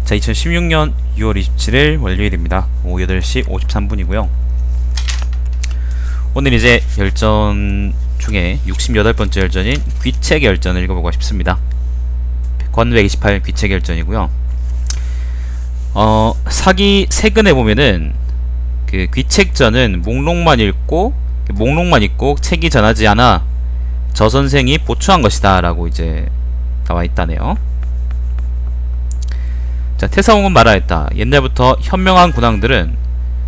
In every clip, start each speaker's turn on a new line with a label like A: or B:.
A: 자, 2016년 6월 27일 월요일입니다. 오후 8시 53분이고요. 오늘 이제 열전 중에 68번째 열전인 귀책 열전을 읽어보고 싶습니다. 권 128 귀책 열전이고요. 사기 세근에 보면은 그 귀책전은 목록만 읽고 책이 전하지 않아 저 선생이 보충한 것이다 라고 이제 나와 있다네요. 자, 태사홍은 말하였다. 옛날부터 현명한 군왕들은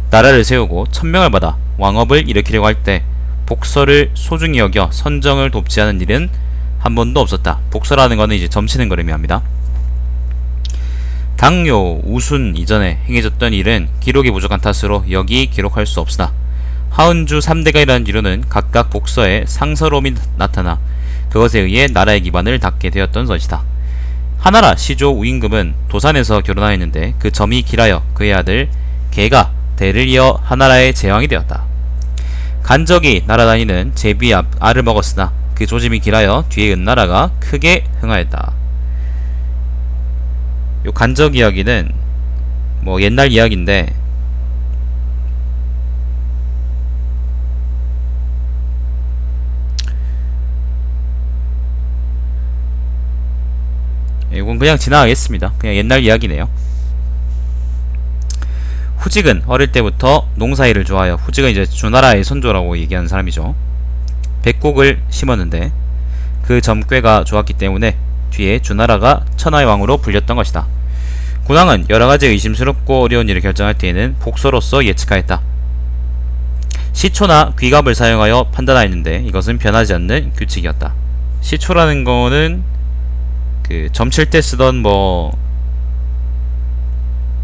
A: 나라를 세우고 천명을 받아 왕업을 일으키려고 할 때 복서를 소중히 여겨 선정을 돕지 않은 일은 한 번도 없었다. 복서라는 것은 이제 점치는 걸 의미합니다. 당요, 우순 이전에 행해졌던 일은 기록이 부족한 탓으로 여기 기록할 수 없으나 하은주 3대가이라는 뒤로는 각각 복서에 상서로움이 나타나 그것에 의해 나라의 기반을 닦게 되었던 것이다. 하나라 시조 우임금은 도산에서 결혼하였는데 그 점이 길하여 그의 아들 개가 대를 이어 하나라의 제왕이 되었다. 간적이 날아다니는 제비 알을 먹었으나 그 조짐이 길하여 뒤에 은나라가 크게 흥하였다. 요 간적 이야기는 뭐 옛날 이야기인데 이건 그냥 지나가겠습니다. 그냥 옛날 이야기네요. 후직은 어릴 때부터 농사일을 좋아하여, 후직은 이제 주나라의 선조라고 얘기하는 사람이죠. 백곡을 심었는데 그 점괘가 좋았기 때문에 뒤에 주나라가 천하의 왕으로 불렸던 것이다. 군왕은 여러가지 의심스럽고 어려운 일을 결정할 때에는 복서로서 예측하였다. 시초나 귀갑을 사용하여 판단하였는데 이것은 변하지 않는 규칙이었다. 시초라는 거는 그 점칠 때 쓰던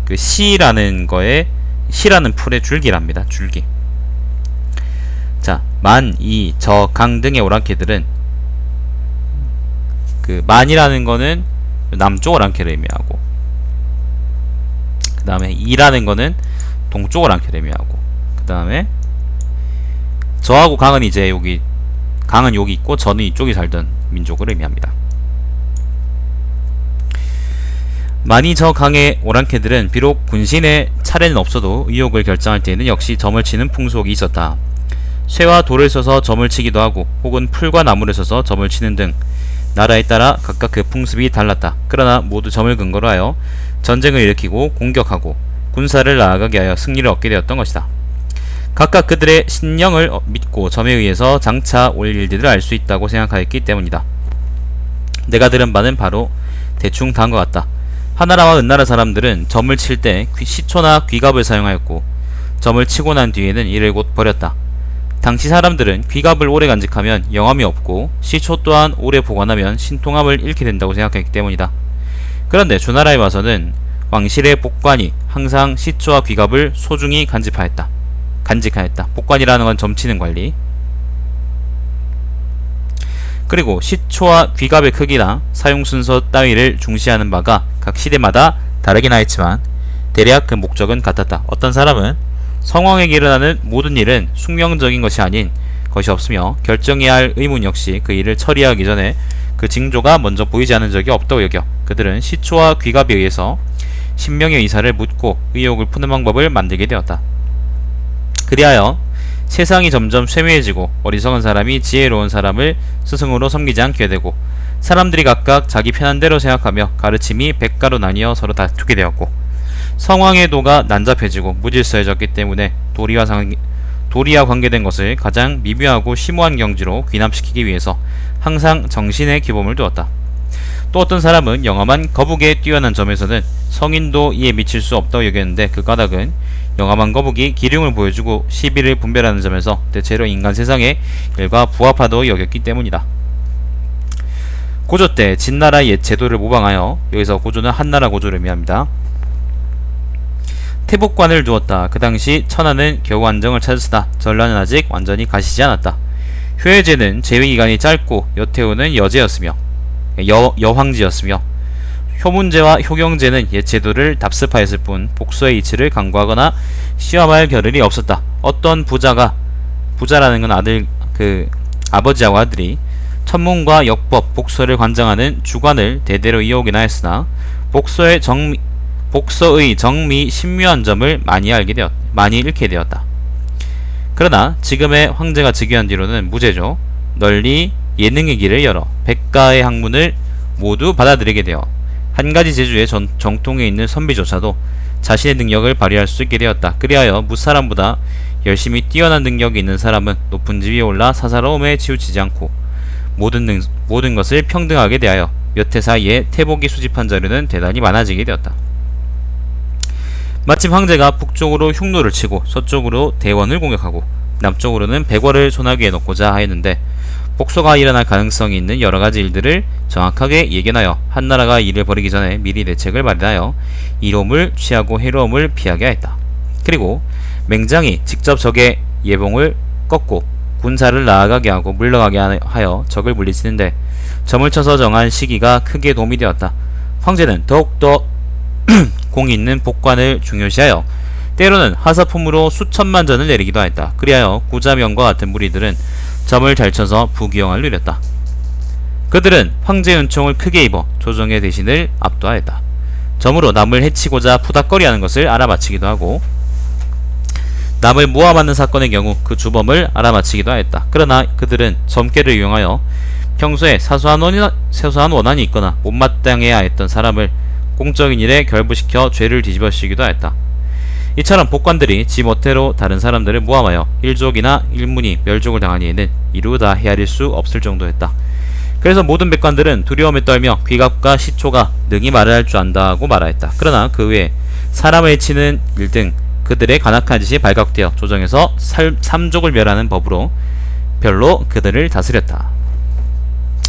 A: 그 시라는 거에 시라는 풀의 줄기랍니다. 줄기. 자, 만, 이, 저, 강 등의 오랑캐들은 그 만이라는 거는 남쪽 오랑캐를 의미하고, 그 다음에 이라는 거는 동쪽 오랑캐를 의미하고, 그 다음에 저하고 강은 이제 여기, 강은 여기 있고 저는 이쪽에 살던 민족을 의미합니다. 많이 저 강의 오랑캐들은 비록 군신의 차례는 없어도 의혹을 결정할 때에는 역시 점을 치는 풍속이 있었다. 쇠와 돌을 써서 점을 치기도 하고 혹은 풀과 나무를 써서 점을 치는 등 나라에 따라 각각 그 풍습이 달랐다. 그러나 모두 점을 근거로 하여 전쟁을 일으키고 공격하고 군사를 나아가게 하여 승리를 얻게 되었던 것이다. 각각 그들의 신령을 믿고 점에 의해서 장차 올 일들을 알 수 있다고 생각하였기 때문이다. 내가 들은 바는 바로 대충 다음과 같다. 하나라와 은나라 사람들은 점을 칠 때 시초나 귀갑을 사용하였고 점을 치고 난 뒤에는 이를 곧 버렸다. 당시 사람들은 귀갑을 오래 간직하면 영함이 없고 시초 또한 오래 보관하면 신통함을 잃게 된다고 생각했기 때문이다. 그런데 주나라에 와서는 왕실의 복관이 항상 시초와 귀갑을 소중히 간직하였다. 복관이라는 건 점치는 관리. 그리고 시초와 귀갑의 크기나 사용 순서 따위를 중시하는 바가 각 시대마다 다르긴 하였지만 대략 그 목적은 같았다. 어떤 사람은 성왕에게 일어나는 모든 일은 숙명적인 것이 아닌 것이 없으며 결정해야 할 의문 역시 그 일을 처리하기 전에 그 징조가 먼저 보이지 않은 적이 없다고 여겨 그들은 시초와 귀갑에 의해서 신명의 의사를 묻고 의혹을 푸는 방법을 만들게 되었다. 그리하여 세상이 점점 쇠뇌해지고 어리석은 사람이 지혜로운 사람을 스승으로 섬기지 않게 되고 사람들이 각각 자기 편한 대로 생각하며 가르침이 백가로 나뉘어 서로 다투게 되었고 성왕의 도가 난잡해지고 무질서해졌기 때문에 도리와 관계된 것을 가장 미묘하고 심오한 경지로 귀납시키기 위해서 항상 정신의 기범을 두었다. 또 어떤 사람은 영험한 거북에 뛰어난 점에서는 성인도 이에 미칠 수 없다고 여겼는데 그 까닭은 영험한 거북이 기륭을 보여주고 시비를 분별하는 점에서 대체로 인간 세상의 일과 부합하다고 여겼기 때문이다. 고조 때 진나라의 옛 제도를 모방하여, 여기서 고조는 한나라 고조를 의미합니다. 태복관을 두었다. 그 당시 천하는 겨우 안정을 찾았으나 전라는 아직 완전히 가시지 않았다. 효예제는 재위기간이 짧고 여태우는 여황제였으며 효문제와 효경제는 옛 제도를 답습하였을 뿐 복서의 이치를 강구하거나 시험할 겨를이 없었다. 어떤 부자라는 건 아버지하고 아들이 천문과 역법, 복서를 관장하는 주관을 대대로 이어오긴 하였으나 복서의 복서의 정미 신묘한 점을 많이 잃게 되었다. 그러나 지금의 황제가 즉위한 뒤로는 무죄죠. 널리 예능의 길을 열어 백가의 학문을 모두 받아들이게 되어 한 가지 제주의 정통에 있는 선비조차도 자신의 능력을 발휘할 수 있게 되었다. 그리하여 무사람보다 열심히 뛰어난 능력이 있는 사람은 높은 집 위에 올라 사사로움에 치우치지 않고 모든 것을 평등하게 대하여 몇 해 사이에 태복이 수집한 자료는 대단히 많아지게 되었다. 마침 황제가 북쪽으로 흉노를 치고 서쪽으로 대원을 공격하고 남쪽으로는 백월을 소나기에 넣고자 하였는데 복소가 일어날 가능성이 있는 여러가지 일들을 정확하게 예견하여 한나라가 이를 벌이기 전에 미리 대책을 마련하여 이로움을 취하고 해로움을 피하게 하였다. 그리고 맹장이 직접 적의 예봉을 꺾고 군사를 나아가게 하고 물러가게 하여 적을 물리치는데 점을 쳐서 정한 시기가 크게 도움이 되었다. 황제는 더욱더 공이 있는 복관을 중요시하여 때로는 하사품으로 수천만 전을 내리기도 하였다. 그리하여 구자명과 같은 무리들은 점을 잘 쳐서 부귀영화를 누렸다. 그들은 황제의 은총을 크게 입어 조정의 대신을 압도하였다. 점으로 남을 해치고자 푸닥거리하는 것을 알아맞히기도 하고 남을 모함하는 사건의 경우 그 주범을 알아맞히기도 하였다. 그러나 그들은 점괘를 이용하여 평소에 사소한 원한이 있거나 못마땅해야 했던 사람을 공적인 일에 결부시켜 죄를 뒤집어씌우기도 하였다. 이처럼 복관들이 지 멋대로 다른 사람들을 모함하여 일족이나 일문이 멸족을 당하니에는 이루 다 헤아릴 수 없을 정도였다. 그래서 모든 백관들은 두려움에 떨며 귀갑과 시초가 능히 말을 할 줄 안다고 말하였다. 그러나 그 외에 사람을 해치는 일 등 그들의 간악한 짓이 발각되어 조정에서 삼족을 멸하는 법으로 별로 그들을 다스렸다.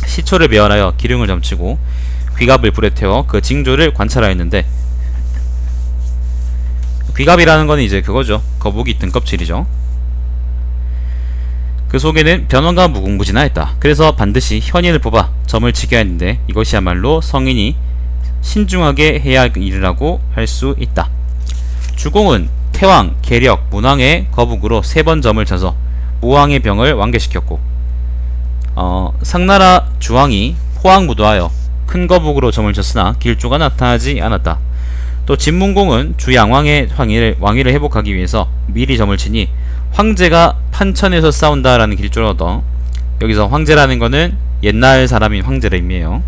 A: 시초를 배열하여 기륭을 점치고 귀갑을 불에 태워 그 징조를 관찰하였는데 귀갑이라는 건 이제 그거죠. 거북이 등껍질이죠. 그 속에는 변원과 무궁무진하였다. 그래서 반드시 현인을 뽑아 점을 치게 했는데 이것이야말로 성인이 신중하게 해야 할 일이라고 할 수 있다. 주공은 태왕, 계력, 문왕의 거북으로 3번 점을 쳐서 무왕의 병을 완쾌시켰고 상나라 주왕이 포항무도하여 큰 거북으로 점을 쳤으나 길조가 나타나지 않았다. 또 진문공은 주양왕의 왕위를 회복하기 위해서 미리 점을 치니 황제가 판천에서 싸운다라는 길조를 얻어 여기서 황제라는 거는 옛날 사람인 황제를 의미해요.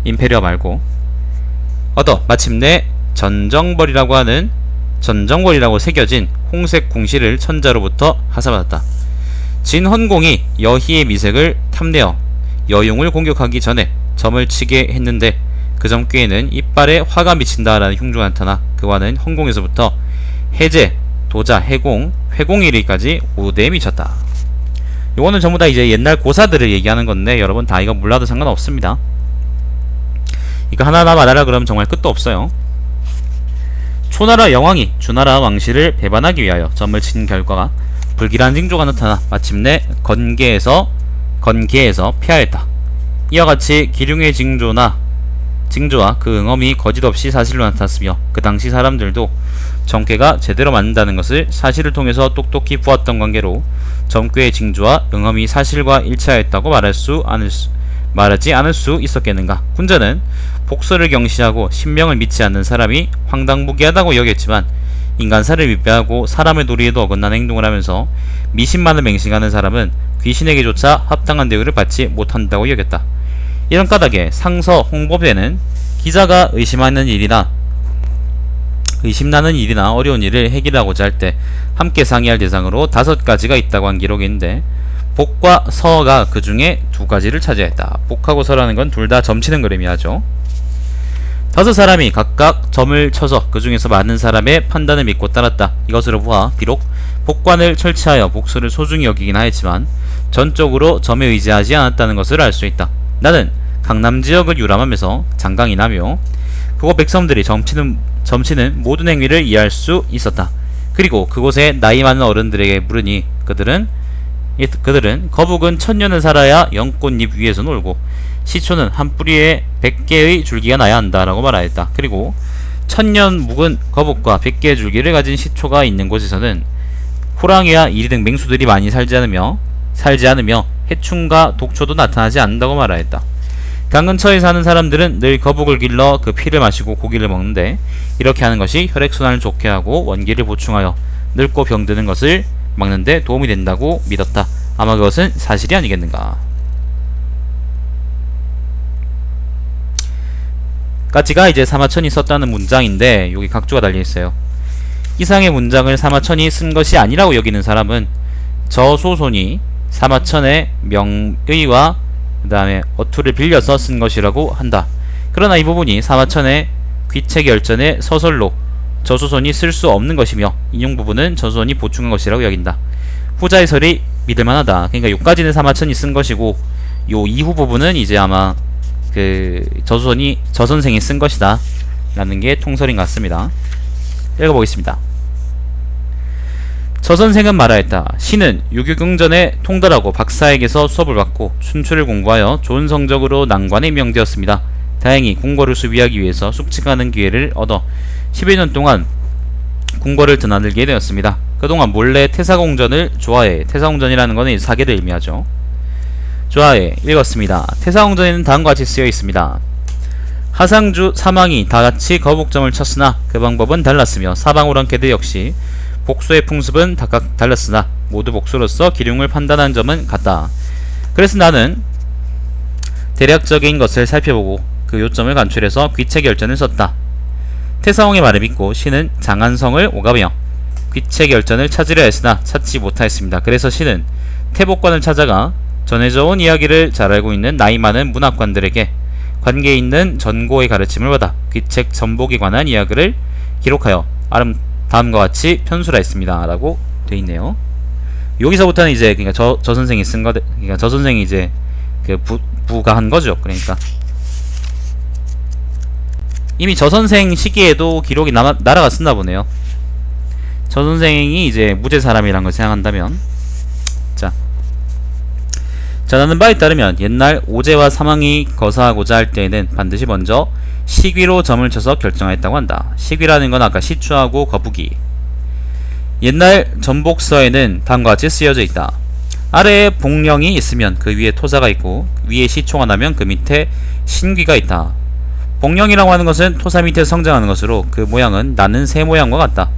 A: 임페리어 말고 얻어 마침내 전정벌이라고 새겨진 홍색 궁시를 천자로부터 하사받았다. 진헌공이 여희의 미색을 탐내어 여용을 공격하기 전에 점을 치게 했는데 그 점괘에는 이빨에 화가 미친다라는 흉조가 나타나 그와는 헌공에서부터 해제, 도자, 해공, 회공일이까지 5대에 미쳤다. 요거는 전부 다 이제 옛날 고사들을 얘기하는 건데 여러분 다 이거 몰라도 상관없습니다. 이거 하나하나 말하라 그러면 정말 끝도 없어요. 초나라 영왕이 주나라 왕실을 배반하기 위하여 점을 친 결과가 불길한 징조가 나타나 마침내 건계에서 피하였다. 이와 같이 기륭의 징조와 그 응엄이 거짓없이 사실로 나타났으며 그 당시 사람들도 점괘가 제대로 맞는다는 것을 사실을 통해서 똑똑히 보았던 관계로 점괘의 징조와 응엄이 사실과 일치하였다고 말하지 않을 수 있었겠는가. 군자는 복서를 경시하고 신명을 믿지 않는 사람이 황당무계하다고 여겼지만 인간사를 위배하고 사람의 도리에도 어긋나는 행동을 하면서 미신만을 맹신하는 사람은 귀신에게조차 합당한 대우를 받지 못한다고 여겼다. 이런 까닭에 상서 홍보대는 기자가 의심나는 일이나 어려운 일을 해결하고자 할 때 함께 상의할 대상으로 5가지가 있다고 한 기록이 있는데 복과 서가 그 중에 2가지를 차지했다. 복하고 서라는 건 둘 다 점치는 걸 의미하죠. 5사람이 각각 점을 쳐서 그 중에서 많은 사람의 판단을 믿고 따랐다. 이것으로 보아 비록 복관을 철치하여 복수를 소중히 여기긴 하였지만 전적으로 점에 의지하지 않았다는 것을 알 수 있다. 나는 강남 지역을 유람하면서 장강이 나며 그곳 백성들이 점치는 모든 행위를 이해할 수 있었다. 그리고 그곳에 나이 많은 어른들에게 물으니 그들은 거북은 1000년을 살아야 연꽃잎 위에서 놀고 시초는 한 뿌리에 100개의 줄기가 나야 한다라고 말하였다. 그리고 1000년 묵은 거북과 100개의 줄기를 가진 시초가 있는 곳에서는 호랑이와 이리 등 맹수들이 많이 살지 않으며 해충과 독초도 나타나지 않는다고 말하였다. 강 근처에 사는 사람들은 늘 거북을 길러 그 피를 마시고 고기를 먹는데 이렇게 하는 것이 혈액순환을 좋게 하고 원기를 보충하여 늙고 병드는 것을 막는데 도움이 된다고 믿었다. 아마 그것은 사실이 아니겠는가. 까지가 이제 사마천이 썼다는 문장인데 여기 각주가 달려있어요. 이상의 문장을 사마천이 쓴 것이 아니라고 여기는 사람은 저소손이 사마천의 명의와 그 다음에 어투를 빌려서 쓴 것이라고 한다. 그러나 이 부분이 사마천의 귀책열전의 서설로 저소손이 쓸 수 없는 것이며 인용 부분은 저소손이 보충한 것이라고 여긴다. 후자의 설이 믿을만하다. 그러니까 요까지는 사마천이 쓴 것이고 요 이후 부분은 이제 아마 그 저선생이 쓴 것이다 라는 게 통설인 것 같습니다. 읽어보겠습니다. 저선생은 말하였다. 신은 유교경전에 통달하고 박사에게서 수업을 받고 춘추를 공부하여 좋은 성적으로 난관에 임명되었습니다. 다행히 궁궐을 수비하기 위해서 숙직하는 기회를 얻어 10여 년 동안 궁궐을 드나들게 되었습니다. 그동안 몰래 태사공전을 좋아해. 태사공전이라는 것은 사계를 의미하죠. 좋아해. 읽었습니다. 태사공전에는 다음과 같이 쓰여 있습니다. 하상주 사망이 다같이 거북점을 쳤으나 그 방법은 달랐으며 사방오랑캐들 역시 복수의 풍습은 각각 달랐으나 모두 복수로서 기륭을 판단한 점은 같다. 그래서 나는 대략적인 것을 살펴보고 그 요점을 간출해서 귀책열전을 썼다. 태사홍의 말을 믿고 신은 장안성을 오가며 귀책열전을 찾으려 했으나 찾지 못하였습니다. 그래서 신은 태복관을 찾아가 전해져 온 이야기를 잘 알고 있는 나이 많은 문학관들에게 관계 있는 전고의 가르침을 받아 귀책 전복에 관한 이야기를 기록하여 다음과 같이 편수라 했습니다. 라고 돼 있네요. 여기서부터는 이제 그러니까 저 선생이 쓴 거, 그러니까 저 선생이 이제 그 부가 한 거죠. 그러니까 이미 저 선생 시기에도 기록이 날아갔었나 보네요. 저 선생이 이제 무죄 사람이란 걸 생각한다면, 자, 나는 바에 따르면 옛날 오제와 사망이 거사하고자 할 때에는 반드시 먼저 시귀로 점을 쳐서 결정하였다고 한다. 시귀라는 건 아까 시추하고 거북이. 옛날 전복서에는 다음과 같이 쓰여져 있다. 아래에 복령이 있으면 그 위에 토사가 있고 위에 시초가 나면 그 밑에 신귀가 있다. 복령이라고 하는 것은 토사 밑에 성장하는 것으로 그 모양은 나는 새 모양과 같다.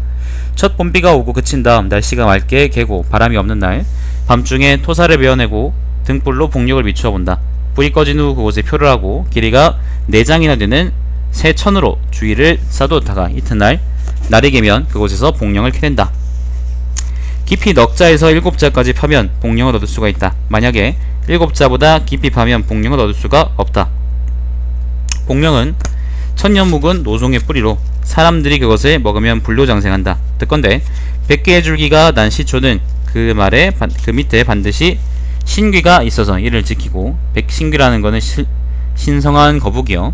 A: 첫 봄비가 오고 그친 다음 날씨가 맑게 개고 바람이 없는 날 밤중에 토사를 베어내고 등불로 복력을 비추어 본다. 불이 꺼진 후 그곳에 표를 하고 길이가 4장이나 되는 새 천으로 주위를 싸두었다가 이튿날 날이 개면 그곳에서 복령을 캐낸다. 깊이 넉자에서 7자까지 파면 복령을 얻을 수가 있다. 만약에 7자보다 깊이 파면 복령을 얻을 수가 없다. 복령은 천년 묵은 노송의 뿌리로 사람들이 그것을 먹으면 불로장생한다. 듣건대 100개의 줄기가 난 시초는 그 밑에 반드시 신귀가 있어서 이를 지키고 백신귀라는 것은 신성한 거북이요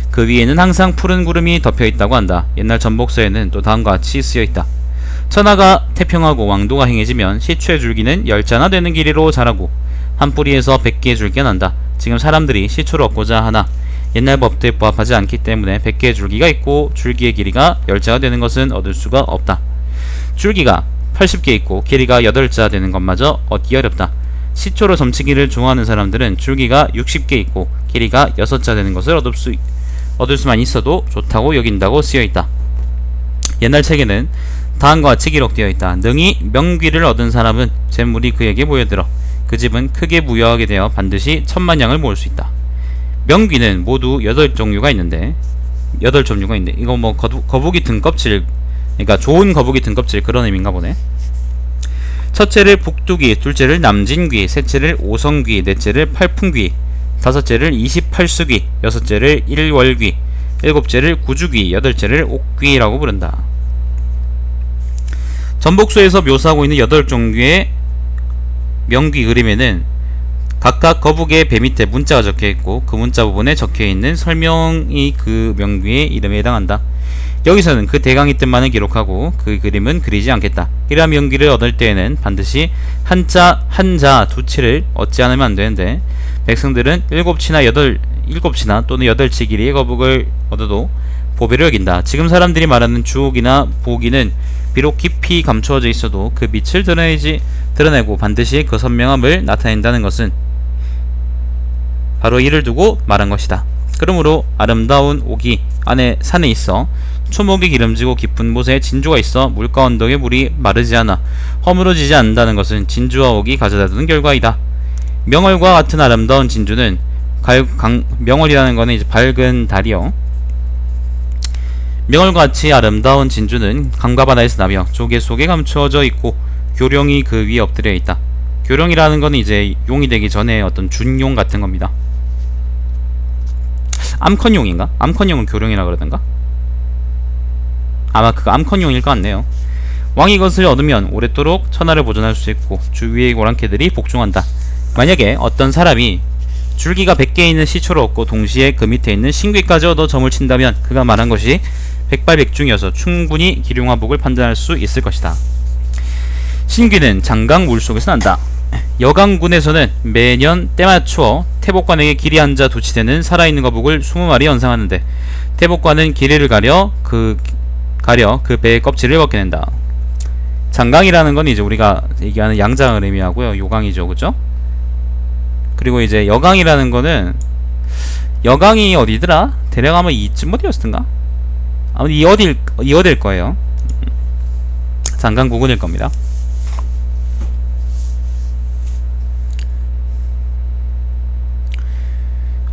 A: 그 위에는 항상 푸른 구름이 덮여있다고 한다. 옛날 전복서에는 또 다음과 같이 쓰여있다. 천하가 태평하고 왕도가 행해지면 시초의 줄기는 10자나 되는 길이로 자라고 한 뿌리에서 100개의 줄기가 난다. 지금 사람들이 시초를 얻고자 하나 옛날 법도에 부합하지 않기 때문에 100개의 줄기가 있고 줄기의 길이가 10자가 되는 것은 얻을 수가 없다. 줄기가 80개 있고 길이가 8자 되는 것마저 얻기 어렵다. 시초로 점치기를 좋아하는 사람들은 줄기가 60개 있고 길이가 6자 되는 것을 얻을 수만 있어도 좋다고 여긴다고 쓰여있다. 옛날 책에는 다음과 같이 기록되어 있다. 능히 명귀를 얻은 사람은 재물이 그에게 모여들어 그 집은 크게 부여하게 되어 반드시 10,000,000양을 모을 수 있다. 명귀는 모두 8종류가 있는데 이거 뭐 거북이 등껍질, 그러니까 좋은 거북이 등껍질 그런 의미인가 보네. 첫째를 북두귀, 둘째를 남진귀, 셋째를 오성귀, 넷째를 팔풍귀, 다섯째를 28수귀, 여섯째를 일월귀, 일곱째를 구주귀, 여덟째를 옥귀라고 부른다. 전복서에서 묘사하고 있는 8종류의 명귀 그림에는 각각 거북의 배 밑에 문자가 적혀있고 그 문자 부분에 적혀있는 설명이 그 명귀의 이름에 해당한다. 여기서는 그 대강의 뜻만을 기록하고 그 그림은 그리지 않겠다. 이러한 명귀를 얻을 때에는 반드시 한자 두치를 얻지 않으면 안되는데 백성들은 7치나 또는 8치 길이의 거북을 얻어도 보배를 여긴다. 지금 사람들이 말하는 주옥이나 보기는 비록 깊이 감추어져 있어도 그 빛을 드러내고 반드시 그 선명함을 나타낸다는 것은 바로 이를 두고 말한 것이다. 그러므로 아름다운 옥이 안에 산에 있어 초목이 기름지고 깊은 곳에 진주가 있어 물가 언덕에 물이 마르지 않아 허물어지지 않는다는 것은 진주와 옥이 가져다 두는 결과이다. 명월과 같은 아름다운 진주는 명월이라는 거는 이제 밝은 달이요. 명월과 같이 아름다운 진주는 강과 바다에서 나며 조개 속에 감추어져 있고 교룡이 그 위에 엎드려 있다. 교룡이라는 거는 이제 용이 되기 전에 어떤 준용 같은 겁니다. 암컷용인가? 암컷용은 교룡이라 그러던가? 아마 그거 암컷용일 것 같네요. 왕이 이것을 얻으면 오랫도록 천하를 보존할 수 있고 주위의 고랑캐들이 복종한다. 만약에 어떤 사람이 줄기가 100개 있는 시초를 얻고 동시에 그 밑에 있는 신귀까지 얻어 점을 친다면 그가 말한 것이 백발백중이어서 충분히 기륭화복을 판단할 수 있을 것이다. 신귀는 장강 물속에서 난다. 여강군에서는 매년 때맞추어 태복관에게 길이 앉아 도치되는 살아있는 거북을 20마리 연상하는데 태복관은 길이를 가려 그 배의 껍질을 벗겨낸다. 장강이라는 건 이제 우리가 얘기하는 양장을 의미하고요. 요강이죠, 그죠? 그리고 이제 여강이라는 거는 여강이 어디더라? 대략 아마 이쯤 어디였던가? 아무튼 이 어딜 거예요. 장강 부근일 겁니다.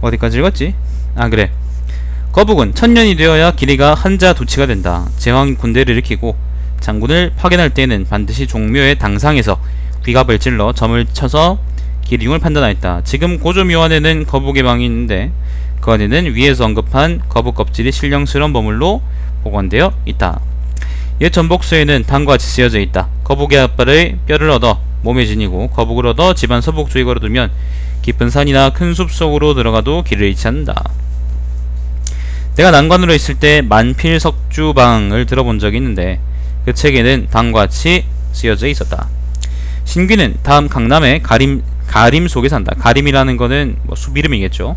A: 어디까지 읽었지? 아 그래. 거북은 천년이 되어야 길이가 한자 도치가 된다. 제왕이 군대를 일으키고 장군을 파견할 때에는 반드시 종묘의 당상에서 귀갑을 찔러 점을 쳐서 기륭을 판단하였다. 지금 고조묘안에는 거북의 방이 있는데 그 안에는 위에서 언급한 거북 껍질이 신령스러운 보물로 보관되어 있다. 옛 전복서에는 다음과 같이 쓰여져 있다. 거북의 앞발의 뼈를 얻어 몸에 지니고 거북을 얻어 집안 서북쪽에 걸어두면 깊은 산이나 큰 숲 속으로 들어가도 길을 잃지 않는다. 내가 난관으로 있을 때 만필석주방을 들어본 적이 있는데 그 책에는 다음과 같이 쓰여져 있었다. 신귀는 다음 강남의 가림 속에 산다. 가림이라는 거는 뭐 숲 이름이겠죠.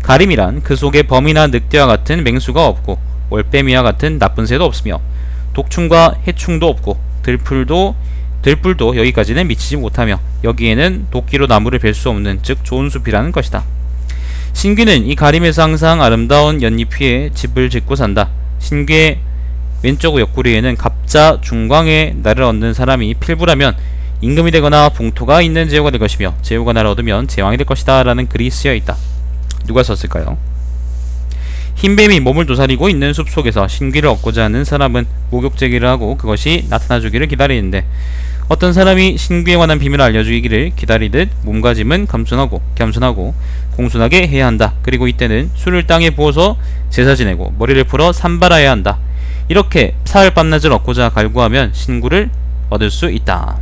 A: 가림이란 그 속에 범이나 늑대와 같은 맹수가 없고 올빼미와 같은 나쁜 새도 없으며 독충과 해충도 없고 들불도 여기까지는 미치지 못하며 여기에는 도끼로 나무를 벨 수 없는 즉 좋은 숲이라는 것이다. 신귀는 이 가림에서 항상 아름다운 연잎 위에 집을 짓고 산다. 신귀의 왼쪽 옆구리에는 갑자 중광에 나를 얻는 사람이 필부라면 임금이 되거나 봉토가 있는 제후가 될 것이며 제후가 나를 얻으면 제왕이 될 것이다 라는 글이 쓰여있다. 누가 썼을까요? 흰뱀이 몸을 도사리고 있는 숲속에서 신귀를 얻고자 하는 사람은 목욕제기를 하고 그것이 나타나주기를 기다리는데 어떤 사람이 신귀에 관한 비밀을 알려주기를 기다리듯 몸가짐은 겸손하고 공손하게 해야 한다. 그리고 이때는 술을 땅에 부어서 제사 지내고 머리를 풀어 산발해야 한다. 이렇게 사흘 밤낮을 얻고자 갈구하면 신구를 얻을 수 있다.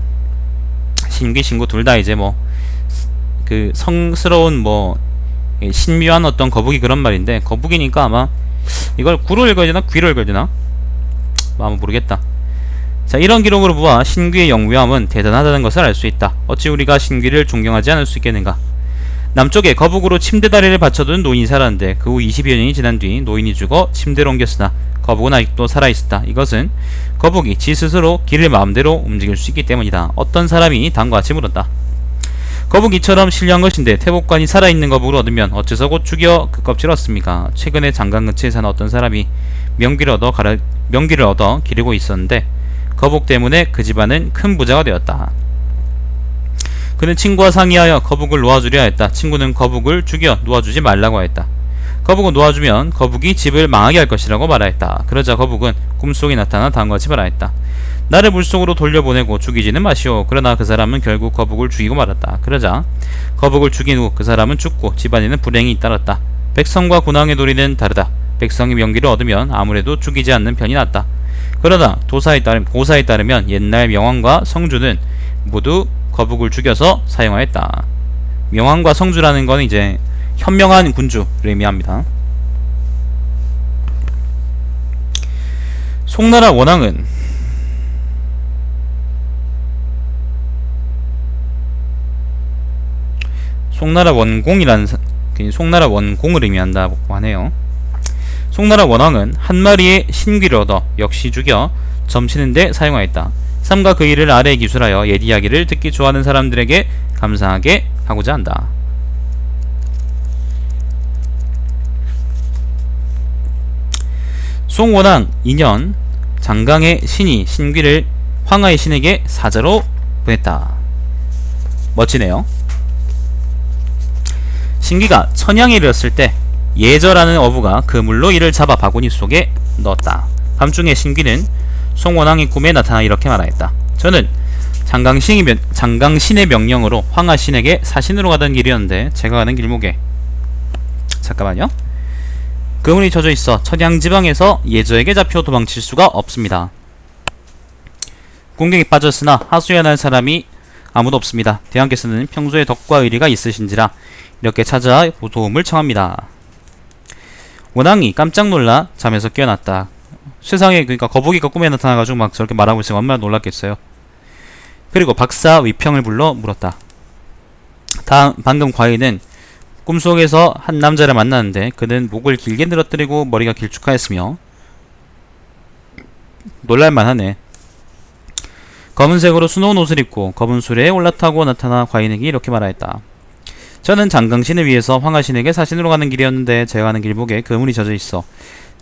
A: 신귀 신구 둘 다 이제 뭐 그 성스러운 뭐 신묘한 어떤 거북이 그런 말인데 거북이니까 아마 이걸 구로 읽어야 되나 귀로 읽어야 되나 아마 모르겠다. 자, 이런 기록으로 보아 신귀의 영위함은 대단하다는 것을 알 수 있다. 어찌 우리가 신귀를 존경하지 않을 수 있겠는가. 남쪽에 거북으로 침대다리를 받쳐둔 노인이 살았는데 그 후 20여 년이 지난 뒤 노인이 죽어 침대로 옮겼으나 거북은 아직도 살아있었다. 이것은 거북이 지 스스로 길을 마음대로 움직일 수 있기 때문이다. 어떤 사람이 다음과 같이 물었다. 거북이처럼 신령한 것인데 태복관이 살아있는 거북을 얻으면 어째서 곧 죽여 그 껍질을 얻습니까? 최근에 장강 근처에 사는 어떤 사람이 명기를 얻어 기르고 있었는데 거북 때문에 그 집안은 큰 부자가 되었다. 그는 친구와 상의하여 거북을 놓아주려 했다. 친구는 거북을 죽여 놓아주지 말라고 했다. 거북을 놓아주면 거북이 집을 망하게 할 것이라고 말하였다. 그러자 거북은 꿈속에 나타나 다음과 같이 말하였다. 나를 물속으로 돌려보내고 죽이지는 마시오. 그러나 그 사람은 결국 거북을 죽이고 말았다. 그러자 거북을 죽인 후 그 사람은 죽고 집안에는 불행이 잇따랐다. 백성과 군왕의 도리는 다르다. 백성이 명기를 얻으면 아무래도 죽이지 않는 편이 낫다. 그러나 고사에 따르면 옛날 명왕과 성주는 모두 거북을 죽여서 사용하였다. 명왕과 성주라는 건 이제 현명한 군주를 의미합니다. 송나라 원왕은 송나라 원공을 의미한다고 하네요. 송나라 원왕은 한 마리의 신귀를 얻어 역시 죽여 점치는데 사용하였다. 삼가 그 일을 아래에 기술하여 옛 이야기를 듣기 좋아하는 사람들에게 감상하게 하고자 한다. 송원왕 2년 장강의 신이 신귀를 황하의 신에게 사자로 보냈다. 멋지네요. 신귀가 천양에 이르렀을 때 예저라는 어부가 그물로 이를 잡아 바구니 속에 넣었다. 밤중에 신귀는 송원왕의 꿈에 나타나 이렇게 말하였다. 저는 장강신의 명령으로 황하신에게 사신으로 가던 길이었는데 제가 가는 길목에 잠깐만요. 그물이 젖어 있어 천양지방에서 예저에게 잡혀 도망칠 수가 없습니다. 공경에 빠졌으나 하수연할 사람이 아무도 없습니다. 대왕께서는 평소에 덕과 의리가 있으신지라 이렇게 찾아 도움을 청합니다. 원왕이 깜짝 놀라 잠에서 깨어났다. 세상에, 그러니까 거북이가 꿈에 나타나가지고 막 저렇게 말하고 있으면 얼마나 놀랐겠어요. 그리고 박사 위평을 불러 물었다. 방금 과인은 꿈속에서 한 남자를 만났는데 그는 목을 길게 늘어뜨리고 머리가 길쭉하였으며 놀랄만하네. 검은색으로 수놓은 옷을 입고 검은 수레에 올라타고 나타나 과인에게 이렇게 말하였다. 저는 장강신을 위해서 황하신에게 사신으로 가는 길이었는데 제가 가는 길목에 그물이 젖어 있어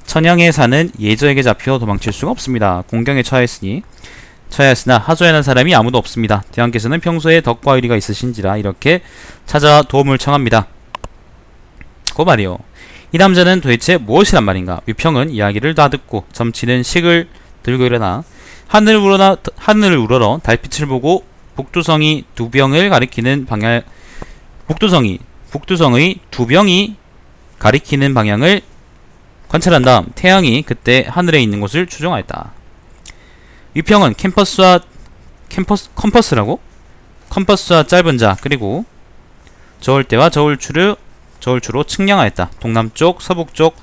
A: 천양에 사는 예저에게 잡혀 도망칠 수가 없습니다. 공경에 처하였으나 하소연한 사람이 아무도 없습니다. 대왕께서는 평소에 덕과 의리가 있으신지라 이렇게 찾아 도움을 청합니다. 그 말이요. 이 남자는 도대체 무엇이란 말인가? 위평은 이야기를 다 듣고 점치는 식을 들고 일어나 하늘을 우러러 달빛을 보고 북두성의 두 병을 가리키는 방향 북두성의 두 병이 가리키는 방향을 관찰한 다음 태양이 그때 하늘에 있는 곳을 추정하였다. 위평은 컴퍼스와 짧은 자 그리고 저울대와 저울추로 측량하였다. 동남쪽, 서북쪽,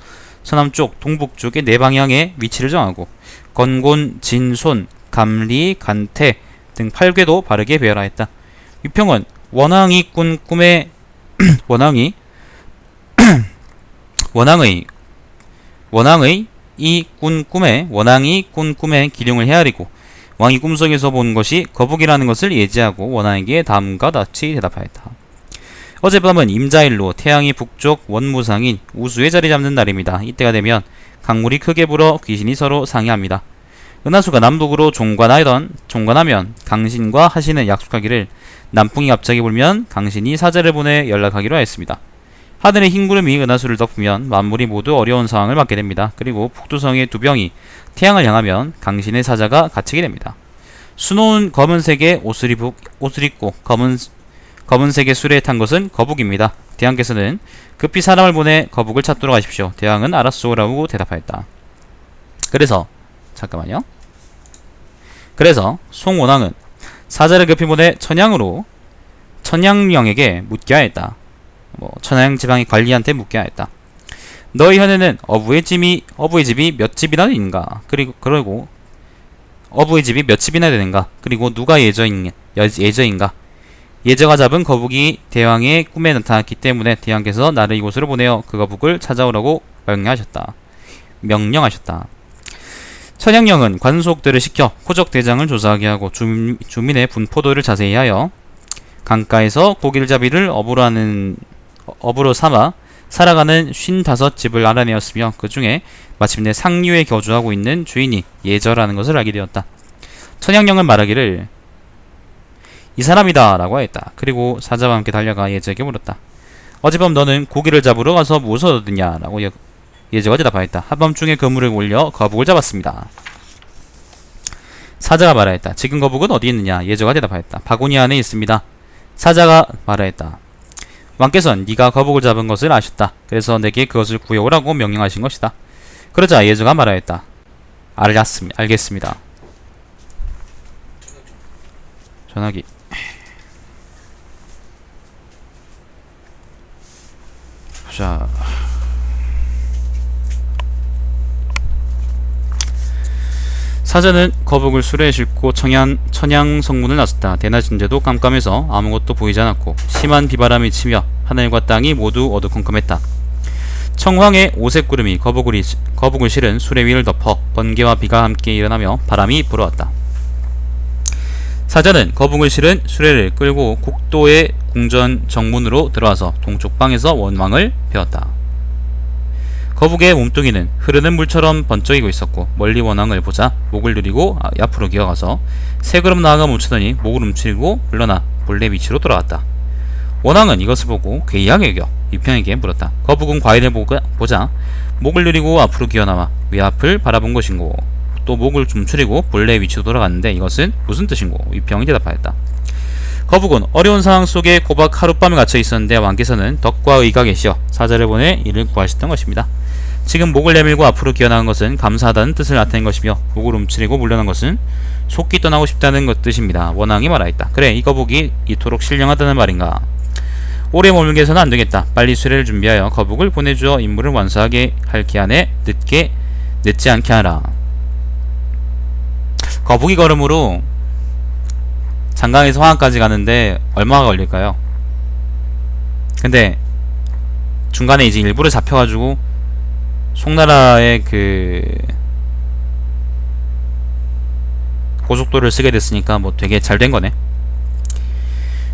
A: 서남쪽, 동북쪽의 네 방향의 위치를 정하고 건곤, 진손, 감리, 간태 등 8궤도 바르게 배열하였다. 위평은 원왕의 꾼 꿈에 기룡을 헤아리고 왕이 꿈속에서 본 것이 거북이라는 것을 예지하고 원왕에게 다음과 같이 대답하였다. 어젯밤은 임자일로 태양이 북쪽 원무상인 우수에 자리 잡는 날입니다. 이때가 되면 강물이 크게 불어 귀신이 서로 상의합니다. 은하수가 남북으로 종관하면 강신과 하신은 약속하기를 남풍이 갑자기 불면 강신이 사자를 보내 연락하기로 하였습니다. 하늘의 흰 구름이 은하수를 덮으면 만물이 모두 어려운 상황을 맞게 됩니다. 그리고 북두성의 두 병이 태양을 향하면 강신의 사자가 갇히게 됩니다. 수놓은 검은색의 옷을 입고 검은색의 수레에 탄 것은 거북입니다. 대왕께서는 급히 사람을 보내 거북을 찾도록 하십시오. 대왕은 알았소라고 대답하였다. 그래서 송원왕은 사자를 급히 보내 천양령에게 묻게 하였다. 천양지방의 관리한테 묻게 하였다. 너희 현에는 어부의 집이 몇 집이나 되는가? 그리고 어부의 집이 몇 집이나 되는가? 그리고 누가 예저인가? 예저가 잡은 거북이 대왕의 꿈에 나타났기 때문에 대왕께서 나를 이곳으로 보내어 그 거북을 찾아오라고 명령하셨다. 천양령은 관속들을 시켜 호적 대장을 조사하게 하고 주민의 분포도를 자세히 하여 강가에서 고기를 잡이를 업으로 삼아 살아가는 55집을 알아내었으며 그 중에 마침내 상류에 거주하고 있는 주인이 예저라는 것을 알게 되었다. 천양령은 말하기를 이 사람이다 라고 하였다. 그리고 사자와 함께 달려가 예저에게 물었다. 어젯밤 너는 고기를 잡으러 가서 무엇을 얻었냐? 라고 예저가 대답하였다. 한밤중에 그물을 올려 거북을 잡았습니다. 사자가 말하였다. 지금 거북은 어디 있느냐? 예저가 대답하였다. 바구니 안에 있습니다. 사자가 말하였다. 왕께서는 네가 거북을 잡은 것을 아셨다. 그래서 내게 그것을 구해오라고 명령하신 것이다. 그러자 예저가 말하였다. 알겠습니다. 전화기. 자, 사자는 거북을 수레에 싣고 천양 성문을 나섰다. 대낮인데도 깜깜해서 아무것도 보이지 않았고 심한 비바람이 치며 하늘과 땅이 모두 어두컴컴했다. 청황의 오색 구름이 거북을 실은 수레 위를 덮어 번개와 비가 함께 일어나며 바람이 불어왔다. 사자는 거북을 실은 수레를 끌고 국도의 궁전 정문으로 들어와서 동쪽 방에서 원왕을 배웠다. 거북의 몸뚱이는 흐르는 물처럼 번쩍이고 있었고 멀리 원앙을 보자 목을 누리고 앞으로 기어가서 세 걸음 나아가 멈추더니 목을 움츠리고 물러나 본래 위치로 돌아왔다. 원앙은 이것을 보고 괴이하게 여겨 위평에게 물었다. 거북은 과인을 보자 목을 누리고 앞으로 기어나와 위 앞을 바라본 것인고 또 목을 움츠리고 본래 위치로 돌아갔는데 이것은 무슨 뜻인고? 위평이 대답하였다. 거북은 어려운 상황 속에 고박 하룻밤에 갇혀 있었는데 왕께서는 덕과 의가 계시어 사자를 보내 이를 구하셨던 것입니다. 지금 목을 내밀고 앞으로 기어나간 것은 감사하다는 뜻을 나타낸 것이며 목을 움츠리고 물러난 것은 속기 떠나고 싶다는 뜻입니다. 원앙이 말하였다. 그래, 이 거북이 이토록 신령하다는 말인가? 오래 머물게 해서는 안되겠다. 빨리 수레를 준비하여 거북을 보내주어 임무를 완수하게 할 기한에 늦지 않게 하라. 거북이 걸음으로 장강에서 화암까지 가는데 얼마가 걸릴까요? 근데 중간에 이제 일부러 잡혀가지고 송나라의 그 고속도로를 쓰게 됐으니까 뭐 되게 잘 된 거네.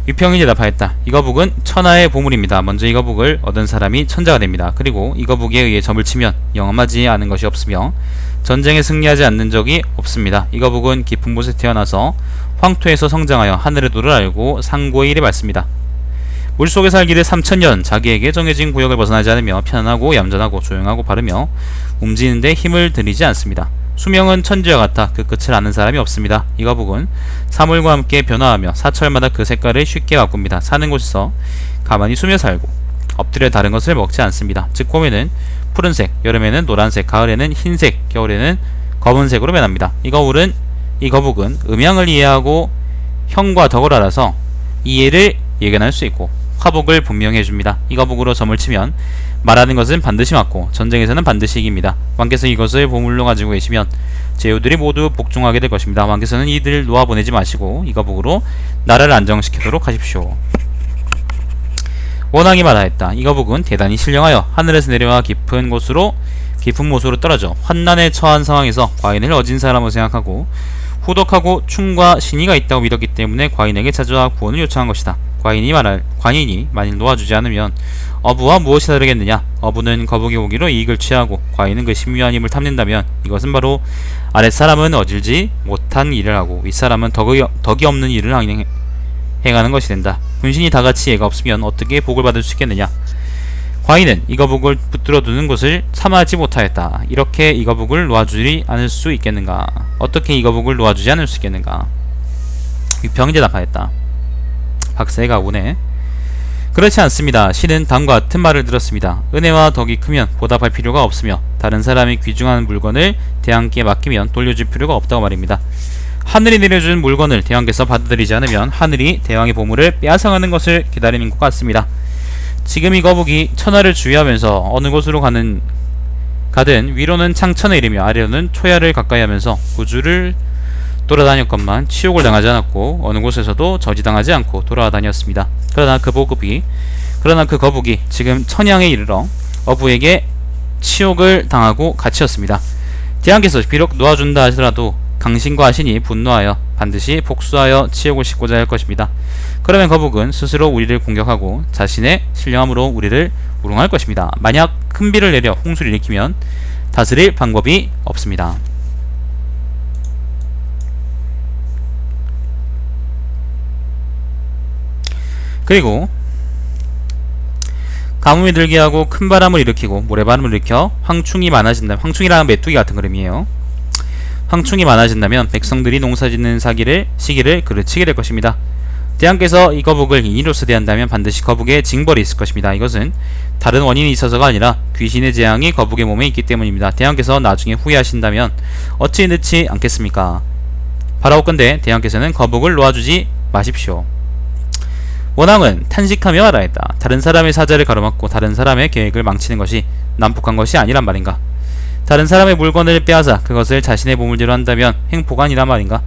A: 위평이 대답하였다. 이 거북은 천하의 보물입니다. 먼저 이 거북을 얻은 사람이 천자가 됩니다. 그리고 이 거북에 의해 점을 치면 영험하지 않은 것이 없으며 전쟁에 승리하지 않는 적이 없습니다. 이 거북은 깊은 곳에 태어나서 황토에서 성장하여 하늘의 도를 알고 상고의 일에 밟습니다. 물속에 살기를 3000년 자기에게 정해진 구역을 벗어나지 않으며 편안하고 얌전하고 조용하고 바르며 움직이는데 힘을 들이지 않습니다. 수명은 천지와 같아 그 끝을 아는 사람이 없습니다. 이 거북은 사물과 함께 변화하며 사철마다 그 색깔을 쉽게 바꿉니다. 사는 곳에서 가만히 숨어 살고 엎드려 다른 것을 먹지 않습니다. 즉 봄에는 푸른색, 여름에는 노란색, 가을에는 흰색, 겨울에는 검은색으로 변합니다. 이 거북은 음양을 이해하고 형과 덕을 알아서 이해를 예견할 수 있고 화복을 분명히 해줍니다. 이 거북으로 점을 치면 말하는 것은 반드시 맞고 전쟁에서는 반드시 이깁니다. 왕께서 이것을 보물로 가지고 계시면 제후들이 모두 복종하게 될 것입니다. 왕께서는 이들을 놓아보내지 마시고 이 거북으로 나라를 안정시키도록 하십시오. 원앙이 말하였다. 이 거북은 대단히 신령하여 하늘에서 내려와 깊은 못으로 떨어져 환난에 처한 상황에서 과인을 얻은 사람으로 생각하고 후덕하고 충과 신의가 있다고 믿었기 때문에 과인에게 찾아와 구원을 요청한 것이다. 과인이 만일 놓아주지 않으면 어부와 무엇이 다르겠느냐? 어부는 거북이 오기로 이익을 취하고 과인은 그 신묘한 힘을 탐낸다면 이것은 바로 아랫사람은 어질지 못한 일을 하고 윗사람은 덕이 없는 일을 행하는 것이 된다. 군신이 다같이 예가 없으면 어떻게 복을 받을 수 있겠느냐? 과인은 이 거북을 붙들어 두는 것을 참아하지 못하였다. 이렇게 이 거북을 놓아주지 않을 수 있겠는가? 어떻게 이 거북을 놓아주지 않을 수 있겠는가? 위평이 대답하였다. 박세가 오네. 그렇지 않습니다. 신은 다음과 같은 말을 들었습니다. 은혜와 덕이 크면 보답할 필요가 없으며 다른 사람이 귀중한 물건을 대왕께 맡기면 돌려줄 필요가 없다고 말입니다. 하늘이 내려준 물건을 대왕께서 받아들이지 않으면 하늘이 대왕의 보물을 빼앗아가는 것을 기다리는 것 같습니다. 지금 이 거북이 천하를 주위하면서 어느 곳으로 가든 위로는 창천에 이르며 아래로는 초야를 가까이 하면서 우주를 돌아다녔건만 치욕을 당하지 않았고 어느 곳에서도 저지당하지 않고 돌아다녔습니다. 그러나 그 거북이 지금 천양에 이르러 어부에게 치욕을 당하고 갇혔습니다. 대왕께서 비록 놓아준다 하더라도 강신과 신이 분노하여 반드시 복수하여 치욕을 싣고자 할 것입니다. 그러면 거북은 스스로 우리를 공격하고 자신의 신령함으로 우리를 우롱할 것입니다. 만약 큰 비를 내려 홍수를 일으키면 다스릴 방법이 없습니다. 그리고 가뭄이 들게 하고 큰 바람을 일으키고 모래바람을 일으켜 황충이 많아진다. 황충이라는 메뚜기 같은 그림이에요. 황충이 많아진다면 백성들이 농사짓는 시기를 그르치게 될 것입니다. 대왕께서 이 거북을 인이로서 대한다면 반드시 거북에 징벌이 있을 것입니다. 이것은 다른 원인이 있어서가 아니라 귀신의 재앙이 거북의 몸에 있기 때문입니다. 대왕께서 나중에 후회하신다면 어찌 늦지 않겠습니까? 바라옵건대 대왕께서는 거북을 놓아주지 마십시오. 원앙은 탄식하며 말하였다. 다른 사람의 사자를 가로막고 다른 사람의 계획을 망치는 것이 난폭한 것이 아니란 말인가? 다른 사람의 물건을 빼앗아 그것을 자신의 보물대로 한다면 횡포가 아니란 말인가?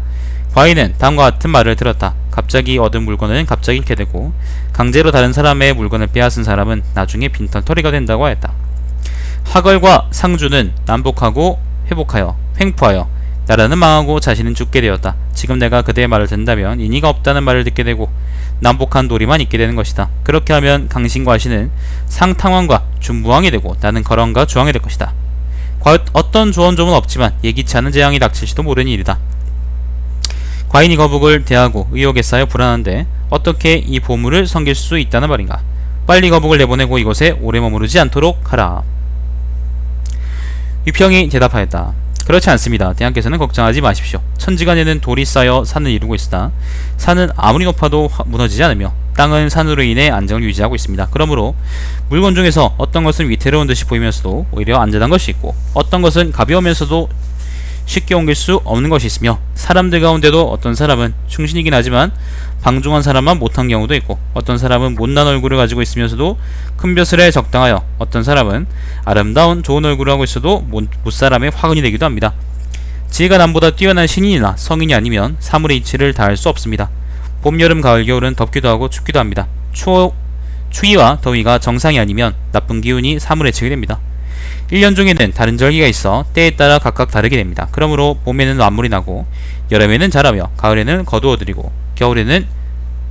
A: 과인은 다음과 같은 말을 들었다. 갑자기 얻은 물건은 갑자기 잃게 되고 강제로 다른 사람의 물건을 빼앗은 사람은 나중에 빈털터리가 된다고 하였다. 하걸과 상주는 난폭하고 회복하여 횡포하여 나라는 망하고 자신은 죽게 되었다. 지금 내가 그대의 말을 듣는다면 인의가 없다는 말을 듣게 되고 남복한 도리만 있게 되는 것이다. 그렇게 하면 강신과 신은 상탕왕과 준무왕이 되고 나는 거란과 주왕이 될 것이다. 어떤 조언조문 없지만 예기치 않은 재앙이 닥칠지도 모르는 일이다. 과인이 거북을 대하고 의혹에 쌓여 불안한데 어떻게 이 보물을 섬길 수 있다는 말인가. 빨리 거북을 내보내고 이곳에 오래 머무르지 않도록 하라. 위평이 대답하였다. 그렇지 않습니다. 대왕께서는 걱정하지 마십시오. 천지간에는 돌이 쌓여 산을 이루고 있으나 산은 아무리 높아도 무너지지 않으며 땅은 산으로 인해 안정을 유지하고 있습니다. 그러므로 물건 중에서 어떤 것은 위태로운 듯이 보이면서도 오히려 안전한 것이 있고 어떤 것은 가벼우면서도 쉽게 옮길 수 없는 것이 있으며 사람들 가운데도 어떤 사람은 충신이긴 하지만 방종한 사람만 못한 경우도 있고 어떤 사람은 못난 얼굴을 가지고 있으면서도 큰 벼슬에 적당하여 어떤 사람은 아름다운 좋은 얼굴을 하고 있어도 못사람의 화근이 되기도 합니다. 지혜가 남보다 뛰어난 신인이나 성인이 아니면 사물의 이치를 다할 수 없습니다. 봄, 여름, 가을, 겨울은 덥기도 하고 춥기도 합니다. 추위와 더위가 정상이 아니면 나쁜 기운이 사물에 치게 됩니다. 1년 중에는 다른 절기가 있어 때에 따라 각각 다르게 됩니다. 그러므로 봄에는 만물이 나고 여름에는 자라며 가을에는 거두어들이고 겨울에는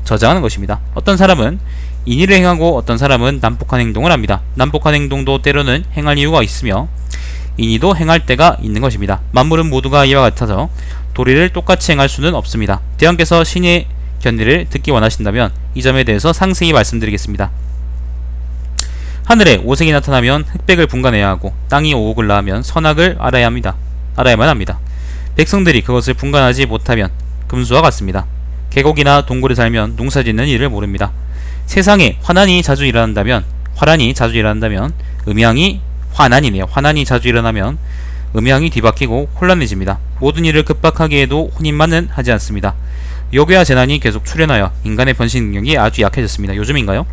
A: 저장하는 것입니다. 어떤 사람은 인의를 행하고 어떤 사람은 난폭한 행동을 합니다. 난폭한 행동도 때로는 행할 이유가 있으며 인의도 행할 때가 있는 것입니다. 만물은 모두가 이와 같아서 도리를 똑같이 행할 수는 없습니다. 대왕께서 신의 견해를 듣기 원하신다면 이 점에 대해서 상세히 말씀드리겠습니다. 하늘에 오색이 나타나면 흑백을 분간해야 하고 땅이 오옥을 낳으면 선악을 알아야만 합니다. 백성들이 그것을 분간하지 못하면 금수와 같습니다. 계곡이나 동굴에 살면 농사짓는 일을 모릅니다. 세상에 화난이 자주 일어난다면 화난이 자주 일어나면 음양이 뒤바뀌고 혼란해집니다. 모든 일을 급박하게 해도 혼인만은 하지 않습니다. 요괴와 재난이 계속 출현하여 인간의 번식 능력이 아주 약해졌습니다. 요즘인가요?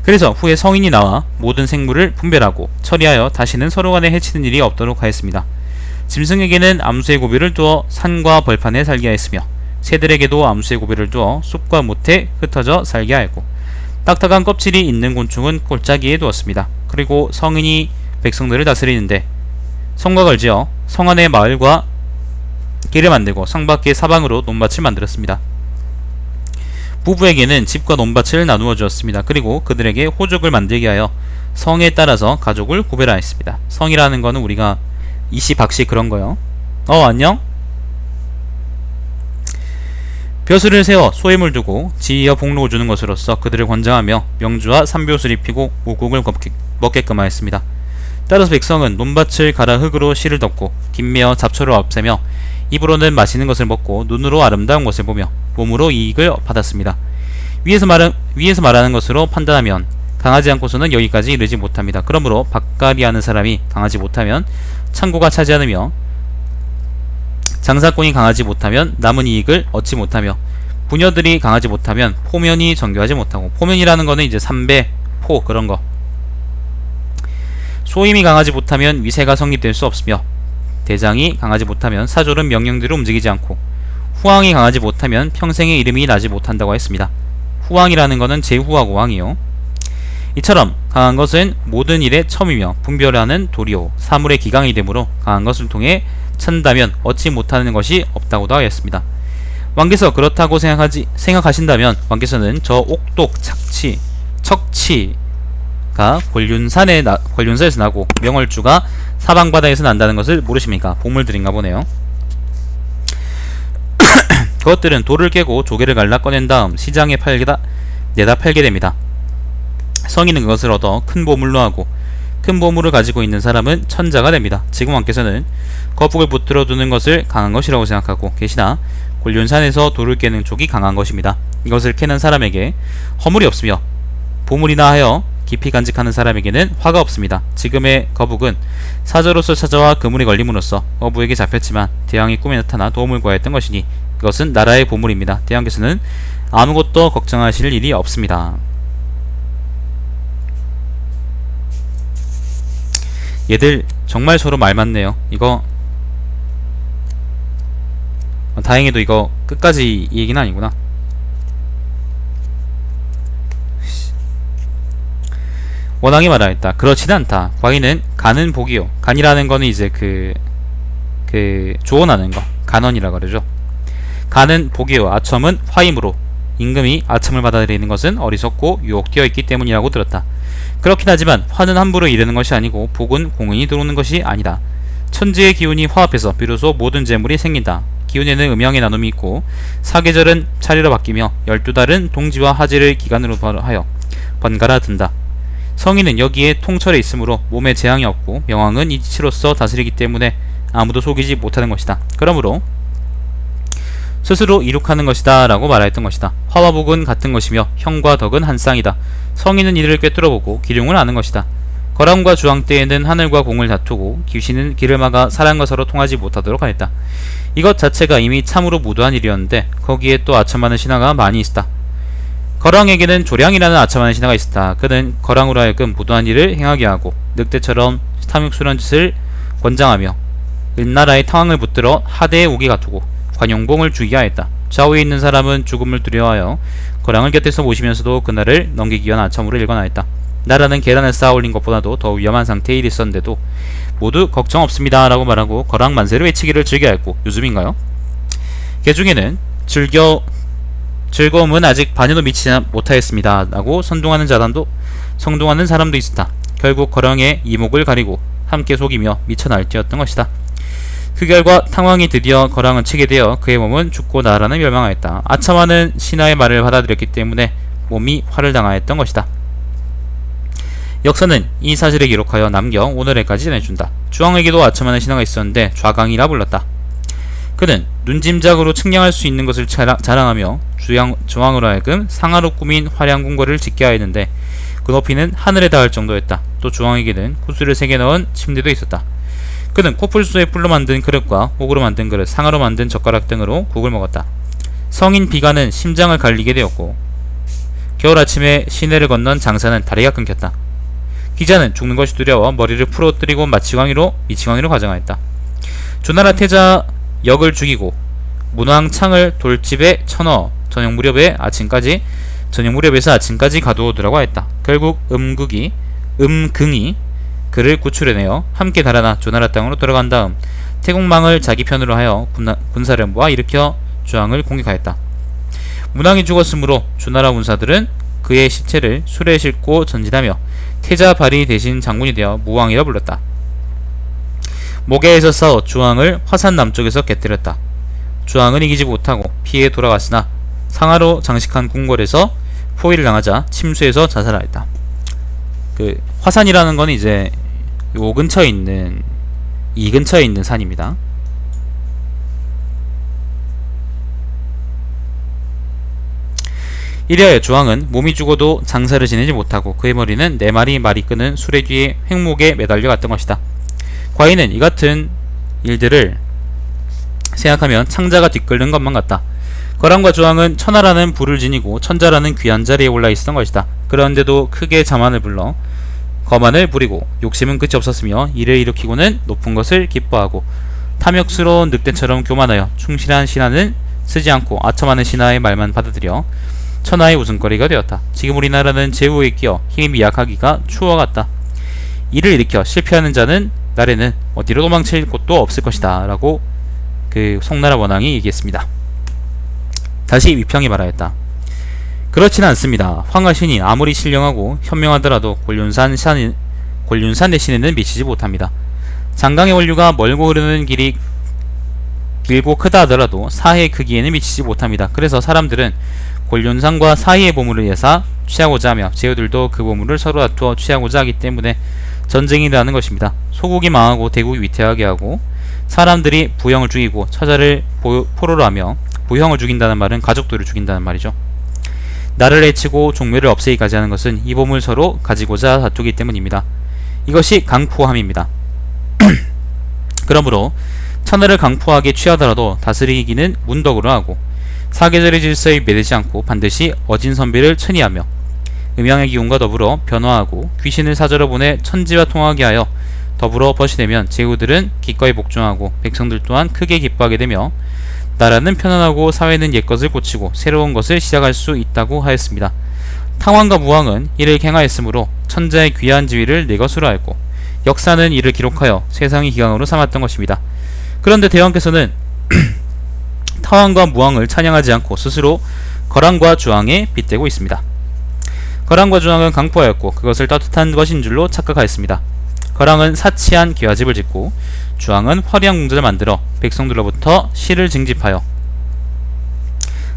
A: 그래서 후에 성인이 나와 모든 생물을 분별하고 처리하여 다시는 서로 간에 해치는 일이 없도록 하였습니다. 짐승에게는 암수의 고비를 두어 산과 벌판에 살게 하였으며 새들에게도 암수의 고비를 두어 숲과 모태 흩어져 살게 하였고 딱딱한 껍질이 있는 곤충은 골짜기에 두었습니다. 그리고 성인이 백성들을 다스리는데 성곽을 지어 성 안에 마을과 길을 만들고 성 밖에 사방으로 논밭을 만들었습니다. 부부에게는 집과 논밭을 나누어 주었습니다. 그리고 그들에게 호족을 만들게 하여 성에 따라서 가족을 구별하였습니다. 성이라는 거는 우리가 이씨 박씨 그런 거요. 안녕? 벼슬을 세워 소임을 두고 지휘와 복록을 주는 것으로서 그들을 권장하며 명주와 삼둏옷을 입히고 우국을 먹게끔 하였습니다. 따라서 백성은 논밭을 갈아 흙으로 실을 덮고 김매어 잡초를 없애며 입으로는 맛있는 것을 먹고 눈으로 아름다운 것을 보며 몸으로 이익을 받았습니다. 위에서 말하는 것으로 판단하면 강하지 않고서는 여기까지 이르지 못합니다. 그러므로 밭갈이 하는 사람이 강하지 못하면 창고가 차지 않으며 장사꾼이 강하지 못하면 남은 이익을 얻지 못하며 부녀들이 강하지 못하면 포면이 정교하지 못하고 포면이라는 거는 이제 삼배, 포 그런 거. 소임이 강하지 못하면 위세가 성립될 수 없으며 대장이 강하지 못하면 사졸은 명령대로 움직이지 않고 후왕이 강하지 못하면 평생의 이름이 나지 못한다고 했습니다. 후왕이라는 것은 제후하고 왕이요. 이처럼 강한 것은 모든 일의 첨이며 분별하는 도리요 사물의 기강이 되므로 강한 것을 통해 찾는다면 얻지 못하는 것이 없다고도 하였습니다. 왕께서 그렇다고 생각하신다면 왕께서는 저 옥독 척치가 권륜사에서 나고 명월주가 사방바다에서 난다는 것을 모르십니까? 보물들인가 보네요. 그것들은 돌을 깨고 조개를 갈라 꺼낸 다음 시장에 내다 팔게 됩니다. 성인은 그것을 얻어 큰 보물로 하고 큰 보물을 가지고 있는 사람은 천자가 됩니다. 지금 왕께서는 거북을 붙들어 두는 것을 강한 것이라고 생각하고 계시나 곤륜산에서 돌을 깨는 쪽이 강한 것입니다. 이것을 캐는 사람에게 허물이 없으며 보물이나 하여 깊이 간직하는 사람에게는 화가 없습니다. 지금의 거북은 사자로서 찾아와 그물에 걸림으로써 어부에게 잡혔지만 대왕의 꿈에 나타나 도움을 구하였던 것이니 그것은 나라의 보물입니다. 대왕께서는 아무것도 걱정하실 일이 없습니다. 얘들 정말 서로 말 맞네요. 이거 다행히도 이거 끝까지 이 얘기는 아니구나. 원왕이 말하였다. 그렇지는 않다. 과인은 간은 복이요. 간이라는 거는 이제 그 조언하는 거 간언이라 그러죠. 간은 복이요 아첨은 화임으로 임금이 아첨을 받아들이는 것은 어리석고 유혹되어 있기 때문이라고 들었다. 그렇긴 하지만 화는 함부로 이르는 것이 아니고 복은 공은히 들어오는 것이 아니다. 천지의 기운이 화합해서 비로소 모든 재물이 생긴다. 기운에는 음양의 나눔이 있고 사계절은 차례로 바뀌며 12달은 동지와 하지를 기간으로 하여 번갈아 든다. 성인은 여기에 통철에 있으므로 몸에 재앙이 없고 명왕은 이치로서 다스리기 때문에 아무도 속이지 못하는 것이다. 그러므로 스스로 이룩하는 것이다 라고 말하였던 것이다. 화와 복은 같은 것이며 형과 덕은 한 쌍이다. 성인은 이를 꿰뚫어보고 기륭을 아는 것이다. 거랑과 주왕 때에는 하늘과 공을 다투고 귀신은 길을 막아 사람과 서로 통하지 못하도록 하였다. 이것 자체가 이미 참으로 무도한 일이었는데 거기에 또 아첨하는 신하가 많이 있었다. 거랑에게는 조량이라는 아첨하는 신하가 있었다. 그는 거랑으로 하여금 무도한 일을 행하게 하고 늑대처럼 탐욕스러운 짓을 권장하며 은나라의 탕왕을 붙들어 하대에 오게 가두고 관용봉을 주게 하였다. 좌우에 있는 사람은 죽음을 두려워하여 거랑을 곁에서 모시면서도 그날을 넘기기 위한 아첨으로 일관하였다. 나라는 계란을 쌓아 올린 것보다도 더 위험한 상태에 있었는데도 모두 걱정 없습니다 라고 말하고 거랑 만세를 외치기를 즐겨하였고, 요즘인가요? 개 중에는 즐거움은 아직 반에도 미치지 못하였습니다 라고 성동하는 사람도 있었다. 결국 거랑의 이목을 가리고 함께 속이며 미쳐 날뛰었던 것이다. 그 결과 탕왕이 드디어 거랑을 치게 되어 그의 몸은 죽고 나라는 멸망하였다. 아첨하는 신하의 말을 받아들였기 때문에 몸이 화를 당하였던 것이다. 역사는 이 사실을 기록하여 남겨 오늘에까지 전해준다. 주왕에게도 아첨하는 신하가 있었는데 좌강이라 불렀다. 그는 눈짐작으로 측량할 수 있는 것을 자랑하며 주왕으로 하여금 상하로 꾸민 화려한 궁궐을 짓게 하였는데 그 높이는 하늘에 닿을 정도였다. 또 주왕에게는 구슬을 3개 넣은 침대도 있었다. 그는 코뿔소의 뿔로 만든 그릇과 옥으로 만든 그릇, 상아로 만든 젓가락 등으로 국을 먹었다. 성인 비가는 심장을 갈리게 되었고 겨울 아침에 시내를 건넌 장사는 다리가 끊겼다. 기자는 죽는 것이 두려워 머리를 풀어뜨리고 미치광이로 가정하였다. 조나라 태자 역을 죽이고 문왕 창을 돌집에 쳐넣어 저녁 무렵에서 아침까지 가두어두라고 하였다. 결국 음긍이 그를 구출해내어 함께 달아나 조나라 땅으로 들어간 다음 태국망을 자기 편으로 하여 군사를 모아 일으켜 주왕을 공격하였다. 문왕이 죽었으므로 조나라 군사들은 그의 시체를 술에 싣고 전진하며 태자 발이 대신 장군이 되어 무왕이라 불렀다. 모계에서 싸워 주왕을 화산 남쪽에서 곁들였다. 주왕은 이기지 못하고 피해 돌아갔으나 상하로 장식한 궁궐에서 포위를 당하자 침수해서 자살하였다. 그 화산이라는 건 이제 이 근처에 있는 산입니다. 이래하여 주왕은 몸이 죽어도 장사를 지내지 못하고 그의 머리는 4마리 말이 끄는 수레 뒤에 횡목에 매달려 갔던 것이다. 과인은 이 같은 일들을 생각하면 창자가 뒷끓는 것만 같다. 거랑과 주왕은 천하라는 부를 지니고 천자라는 귀한 자리에 올라 있었던 것이다. 그런데도 크게 자만을 불러 거만을 부리고 욕심은 끝이 없었으며 이를 일으키고는 높은 것을 기뻐하고 탐욕스러운 늑대처럼 교만하여 충실한 신하는 쓰지 않고 아첨하는 신하의 말만 받아들여 천하의 웃음거리가 되었다. 지금 우리나라는 제후에 끼어 힘이 미약하기가 추워 같다. 이를 일으켜 실패하는 자는 날에는 어디로 도망칠 곳도 없을 것이다 라고 그 송나라 원왕이 얘기했습니다. 다시 위평이 말하였다. 그렇지는 않습니다. 황하신이 아무리 신령하고 현명하더라도 곤륜산 대신에는 미치지 못합니다. 장강의 원류가 멀고 흐르는 길이 길고 크다 하더라도 사해의 크기에는 미치지 못합니다. 그래서 사람들은 곤륜산과 사해의 보물을 예사 취하고자 하며 제후들도 그 보물을 서로 다투어 취하고자 하기 때문에 전쟁이 일어나는 것입니다. 소국이 망하고 대국이 위태하게 하고 사람들이 부형을 죽이고 처자를 포로로 하며 부형을 죽인다는 말은 가족들을 죽인다는 말이죠. 나를 해치고 종묘를 없애기까지 하는 것은 이 보물 서로 가지고자 다투기 때문입니다. 이것이 강포함입니다. 그러므로 천하를 강포하게 취하더라도 다스리기는 문덕으로 하고 사계절의 질서에 매대지 않고 반드시 어진 선비를 천이하며 음양의 기운과 더불어 변화하고 귀신을 사저로 보내 천지와 통하게 하여 더불어 벗이되면 제후들은 기꺼이 복종하고 백성들 또한 크게 기뻐하게 되며 나라는 편안하고 사회는 옛것을 고치고 새로운 것을 시작할 수 있다고 하였습니다. 탕왕과 무왕은 이를 행하였으므로 천자의 귀한 지위를 내 것으로 하였고 역사는 이를 기록하여 세상의 기강으로 삼았던 것입니다. 그런데 대왕께서는 탕왕과 무왕을 찬양하지 않고 스스로 거란과 주왕에 빗대고 있습니다. 거란과 주왕은 강포하였고 그것을 따뜻한 것인 줄로 착각하였습니다. 거란은 사치한 기와집을 짓고 주왕은 화려한 궁전을 만들어 백성들로부터 실을 징집하여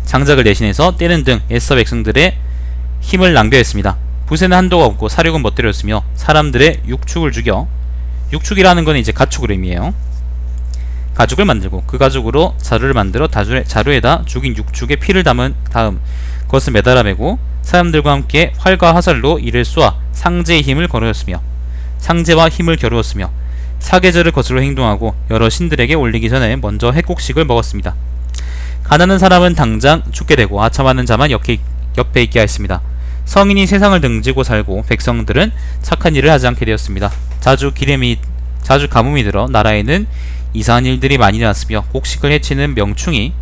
A: 장작을 대신해서 때는 등 애써 백성들의 힘을 낭비했습니다. 부세는 한도가 없고 사륙은 멋대로였으며 사람들의 육축을 죽여, 육축이라는 건 이제 가축을 의미해요. 가죽을 만들고 그 가죽으로 자루를 만들어 자루에다 죽인 육축의 피를 담은 다음 그것을 매달아 매고 사람들과 함께 활과 화살로 이를 쏘아 상제의 힘을 거르었으며 상제와 힘을 겨루었으며 사계절을 거슬러 행동하고 여러 신들에게 올리기 전에 먼저 핵곡식을 먹었습니다. 가난한 사람은 당장 죽게 되고 아첨하는 자만 옆에 있게 하였습니다. 성인이 세상을 등지고 살고 백성들은 착한 일을 하지 않게 되었습니다. 자주 가뭄이 들어 나라에는 이상한 일들이 많이 일어났으며 곡식을 해치는 명충이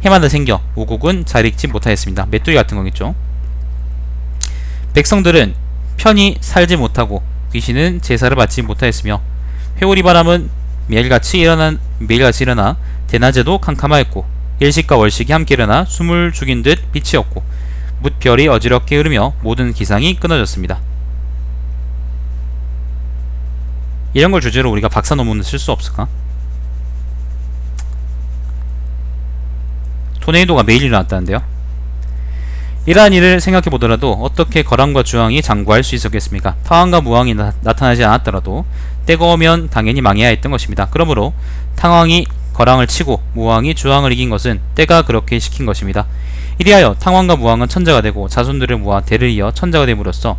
A: 해마다 생겨 우국은 잘 익지 못하였습니다. 메뚜기 같은 거겠죠. 백성들은 편히 살지 못하고 귀신은 제사를 받지 못하였으며 회오리 바람은 매일같이 일어나 대낮에도 캄캄하였고 일식과 월식이 함께 일어나 숨을 죽인 듯 빛이었고 뭇별이 어지럽게 흐르며 모든 기상이 끊어졌습니다. 이런 걸 주제로 우리가 박사 논문을 쓸 수 없을까? 토네이도가 매일 일어났다는데요. 이러한 일을 생각해보더라도 어떻게 거란과 주왕이 장구할 수 있었겠습니까? 탕왕과 무왕이 나타나지 않았더라도 때가 오면 당연히 망해야 했던 것입니다. 그러므로 탕왕이 거란을 치고 무왕이 주왕을 이긴 것은 때가 그렇게 시킨 것입니다. 이리하여 탕왕과 무왕은 천자가 되고 자손들을 모아 대를 이어 천자가 됨으로써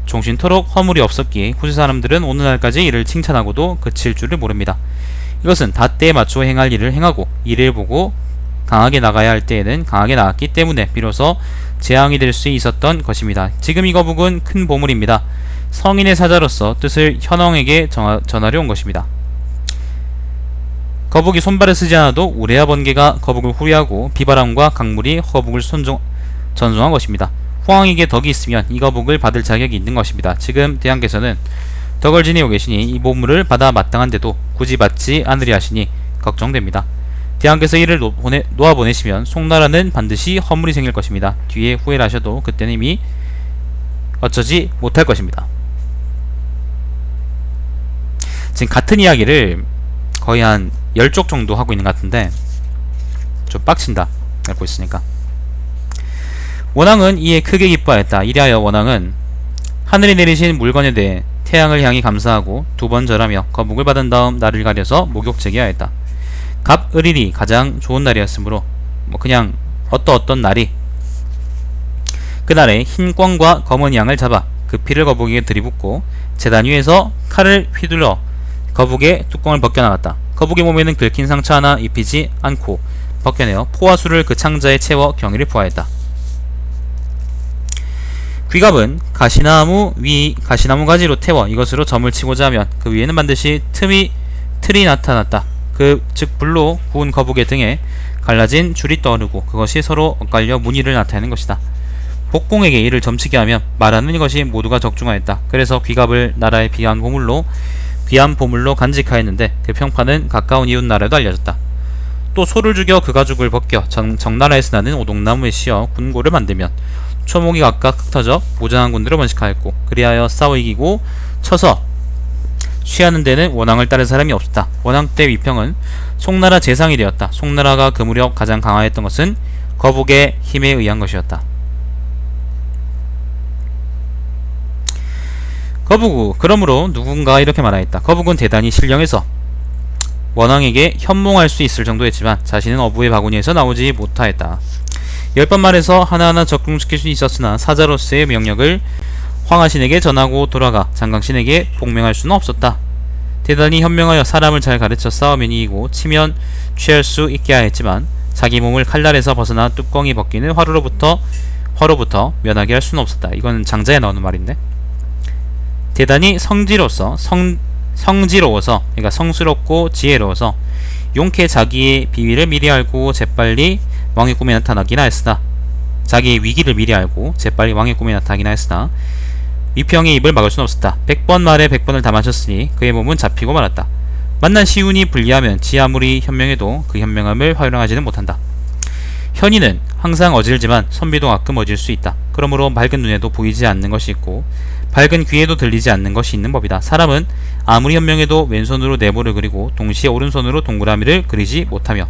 A: 종신토록 허물이 없었기에 후세 사람들은 오늘날까지 이를 칭찬하고도 그칠 줄을 모릅니다. 이것은 다 때에 맞춰 행할 일을 행하고 이를 보고 강하게 나가야 할 때에는 강하게 나갔기 때문에 비로소 재앙이 될 수 있었던 것입니다. 지금 이 거북은 큰 보물입니다. 성인의 사자로서 뜻을 현왕에게 전하려 온 것입니다. 거북이 손발을 쓰지 않아도 우레와 번개가 거북을 후리하고 비바람과 강물이 거북을 전송한 것입니다. 후왕에게 덕이 있으면 이 거북을 받을 자격이 있는 것입니다. 지금 대왕께서는 덕을 지니고 계시니 이 보물을 받아 마땅한데도 굳이 받지 않으려 하시니 걱정됩니다. 대왕께서 이를 놓아보내시면 송나라는 반드시 허물이 생길 것입니다. 뒤에 후회를 하셔도 그때는 이미 어쩌지 못할 것입니다. 지금 같은 이야기를 거의 한 10쪽 정도 하고 있는 것 같은데 좀 빡친다 알고 있으니까. 원왕은 이에 크게 기뻐하였다. 이리하여 원왕은 하늘이 내리신 물건에 대해 태양을 향히 감사하고 2번 절하며 거북을 받은 다음 날을 가려서 목욕제게 하였다. 갑을일이 가장 좋은 날이었으므로 그냥 어떤 날이 그날에 흰 꿩과 검은 양을 잡아 그 피를 거북이에 들이붓고 제단 위에서 칼을 휘둘러 거북의 뚜껑을 벗겨나갔다. 거북의 몸에는 긁힌 상처 하나 입히지 않고 벗겨내어 포와 술을 그 창자에 채워 경위를 부하였다. 귀갑은 가시나무 가지로 태워 이것으로 점을 치고자 하면 그 위에는 반드시 틀이 나타났다. 즉 불로 구운 거북의 등에 갈라진 줄이 떠오르고 그것이 서로 엇갈려 무늬를 나타내는 것이다. 복공에게 이를 점치게 하면 말하는 것이 모두가 적중하였다. 그래서 귀갑을 나라의 귀한 보물로 간직하였는데 그 평판은 가까운 이웃 나라에도 알려졌다. 또 소를 죽여 그 가죽을 벗겨 정나라에서 나는 오동나무에 씌어 군고를 만들면 초목이 각각 흩어져 무장한 군대로 번식하였고 그리하여 싸워 이기고 쳐서 취하는 데는 원왕을 따른 사람이 없었다. 원왕 때 위평은 송나라 재상이 되었다. 송나라가 그 무렵 가장 강화했던 것은 거북의 힘에 의한 것이었다. 그러므로 누군가 이렇게 말하였다. 거북은 대단히 신령해서 원왕에게 현몽할 수 있을 정도였지만 자신은 어부의 바구니에서 나오지 못하였다. 10번 말해서 하나하나 적중시킬 수 있었으나 사자로서의 명령을 황하신에게 전하고 돌아가 장강신에게 복명할 수는 없었다. 대단히 현명하여 사람을 잘 가르쳐 싸우면 이기고 치면 취할 수 있게 하였지만 자기 몸을 칼날에서 벗어나 뚜껑이 벗기는 화로로부터 면하게 할 수는 없었다. 이건 장자에 나오는 말인데 대단히 성지로워서 그러니까 성스럽고 지혜로워서 용케 자기의 비위를 미리 알고 재빨리 왕의 꿈에 나타나기나 했으나 자기의 위기를 미리 알고 재빨리 왕의 꿈에 나타나기나 했으나 위평의 입을 막을 수는 없었다. 100번 말에 100번을 다 마셨으니 그의 몸은 잡히고 말았다. 만난 시운이 불리하면 지 아무리 현명해도 그 현명함을 활용하지는 못한다. 현이는 항상 어질지만 선비도 가끔 어질 수 있다. 그러므로 맑은 눈에도 보이지 않는 것이 있고 밝은 귀에도 들리지 않는 것이 있는 법이다. 사람은 아무리 현명해도 왼손으로 네모를 그리고 동시에 오른손으로 동그라미를 그리지 못하며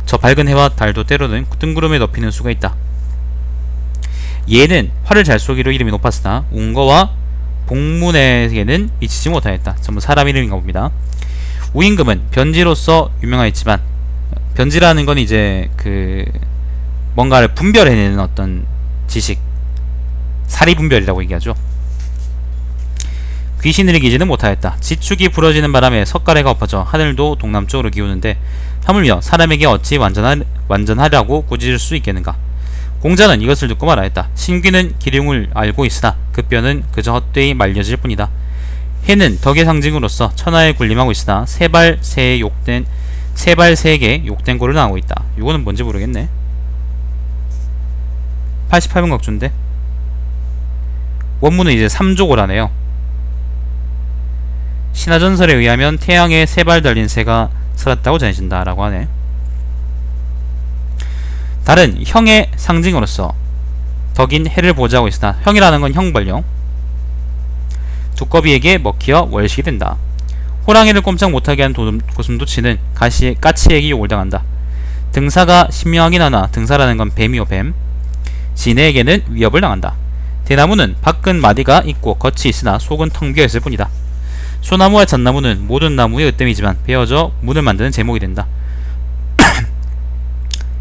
A: 저 밝은 해와 달도 때로는 뜬구름에 덮이는 수가 있다. 얘는 활을 잘 쏘기로 이름이 높았으나 웅거와 복문에게는 미치지 못하였다. 전부 사람 이름인가 봅니다. 우임금은 변지로서 유명하였지만 변지라는 건 이제 뭔가를 분별해내는 어떤 지식, 사리분별이라고 얘기하죠. 귀신을 이기지는 못하였다. 지축이 부러지는 바람에 석가래가 엎어져 하늘도 동남쪽으로 기우는데 하물며 사람에게 어찌 완전하려고 꾸짖을 수 있겠는가. 공자는 이것을 듣고 말하였다. 신귀는 기륭을 알고 있으나 그 뼈는 그저 헛되이 말려질 뿐이다. 해는 덕의 상징으로서 천하에 군림하고 있으나 세발세에 욕된 고를 당하고 있다. 이거는 뭔지 모르겠네. 88분 각주인데 원문은 이제 삼조고라네요. 신화전설에 의하면 태양에 세 발 달린 새가 살았다고 전해진다 라고 하네. 달은 형의 상징으로서 덕인 해를 보좌하고 있으나 형이라는 건 형벌령 두꺼비에게 먹히어 월식이 된다. 호랑이를 꼼짝 못하게 한 고슴도치는 까치에게 욕을 당한다. 등사가 신명하긴 하나 등사라는 건 뱀이요 뱀. 지네에게는 위협을 당한다. 대나무는 밖은 마디가 있고 겉이 있으나 속은 텅 비어있을 뿐이다. 소나무와 잣나무는 모든 나무의 으뜸이지만 베어져 문을 만드는 제목이 된다.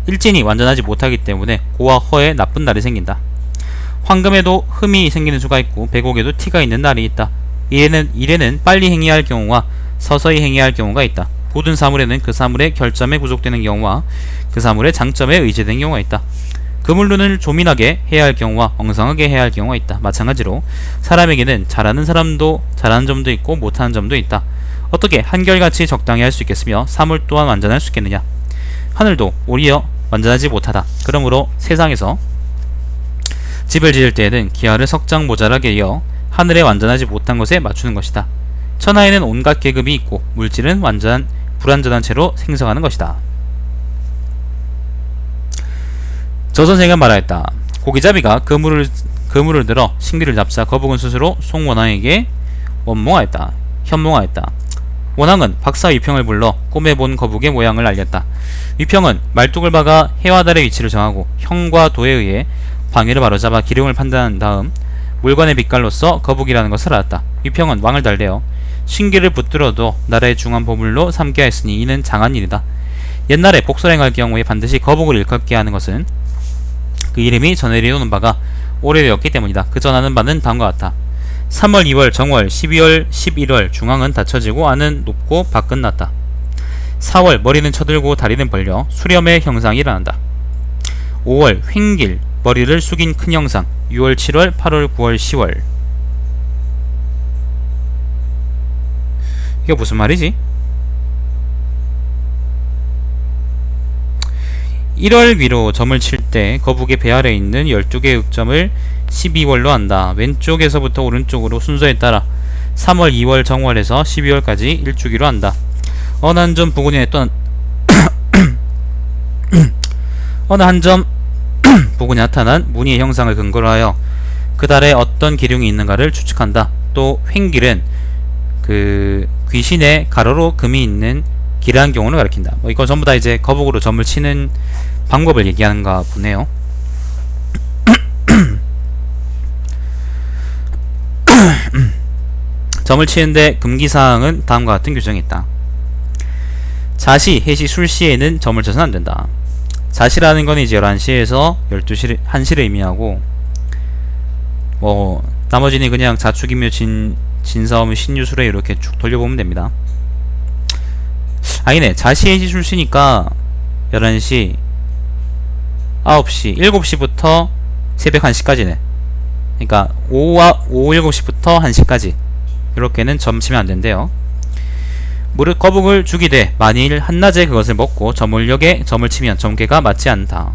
A: 일진이 완전하지 못하기 때문에 고와 허에 나쁜 날이 생긴다. 황금에도 흠이 생기는 수가 있고 백옥에도 티가 있는 날이 있다. 일에는 빨리 행해야 할 경우와 서서히 행해야 할 경우가 있다. 모든 사물에는 그 사물의 결점에 구속되는 경우와 그 사물의 장점에 의지되는 경우가 있다. 그물론을 조민하게 해야 할 경우와 엉성하게 해야 할 경우가 있다. 마찬가지로 사람에게는 잘하는 점도 있고 못하는 점도 있다. 어떻게 한결같이 적당히 할 수 있겠으며 사물 또한 완전할 수 있겠느냐. 하늘도 오히려 완전하지 못하다. 그러므로 세상에서 집을 지을 때에는 기와를 석장 모자라게 이어 하늘에 완전하지 못한 것에 맞추는 것이다. 천하에는 온갖 계급이 있고 물질은 불완전한 채로 생성하는 것이다. 저선생은 말하였다. 고기잡이가 그물을 들어 신기를 잡자 거북은 스스로 송원왕에게 현몽하였다. 원왕은 박사 위평을 불러 꿈에 본 거북의 모양을 알렸다. 위평은 말뚝을 박아 해와 달의 위치를 정하고 형과 도에 의해 방위를 바로잡아 기륭을 판단한 다음 물관의 빛깔로서 거북이라는 것을 알았다. 위평은 왕을 달래어 신기를 붙들어도 나라의 중한 보물로 삼게 하였으니 이는 장한 일이다. 옛날에 복설행할 경우에 반드시 거북을 일컫게 하는 것은 그 이름이 전해리오는 바가 오래되었기 때문이다. 그 전하는 바는 다음과 같다. 3월, 2월, 정월, 12월, 11월 중앙은 닫혀지고 안은 높고 밖은 낮다. 4월 머리는 쳐들고 다리는 벌려 수렴의 형상이 일어난다. 5월 횡길 머리를 숙인 큰 형상. 6월, 7월, 8월, 9월, 10월. 이게 무슨 말이지? 1월 위로 점을 칠 때 거북의 배 아래에 있는 12개의 흑점을 12월로 한다. 왼쪽에서부터 오른쪽으로 순서에 따라 3월, 2월, 정월에서 12월까지 일주기로 한다. 어느 한 점 부근에 어느 한 점 부근에 나타난 무늬의 형상을 근거로 하여 그 달에 어떤 기륭이 있는가를 추측한다. 또 횡길은 귀신의 가로로 금이 있는 길한 경우를 가리킨다. 이건 전부 다 이제 거북으로 점을 치는 방법을 얘기하는가 보네요. 점을 치는데 금기사항은 다음과 같은 규정이 있다. 자시, 해시, 술시에는 점을 쳐서는 안된다. 자시라는 건 이제 11시에서 12시, 1시를 의미하고 나머지는 그냥 자축이며 진사오며 신유술에 이렇게 쭉 돌려보면 됩니다. 아니네. 자시, 해시, 술시니까 11시, 9시, 7시부터 새벽 1시까지네. 그러니까 오후 7시부터 1시까지 이렇게는 점 치면 안된대요. 무릇 거북을 죽이되 만일 한낮에 그것을 먹고 저물녘에 점을 치면 점괘가 맞지 않다.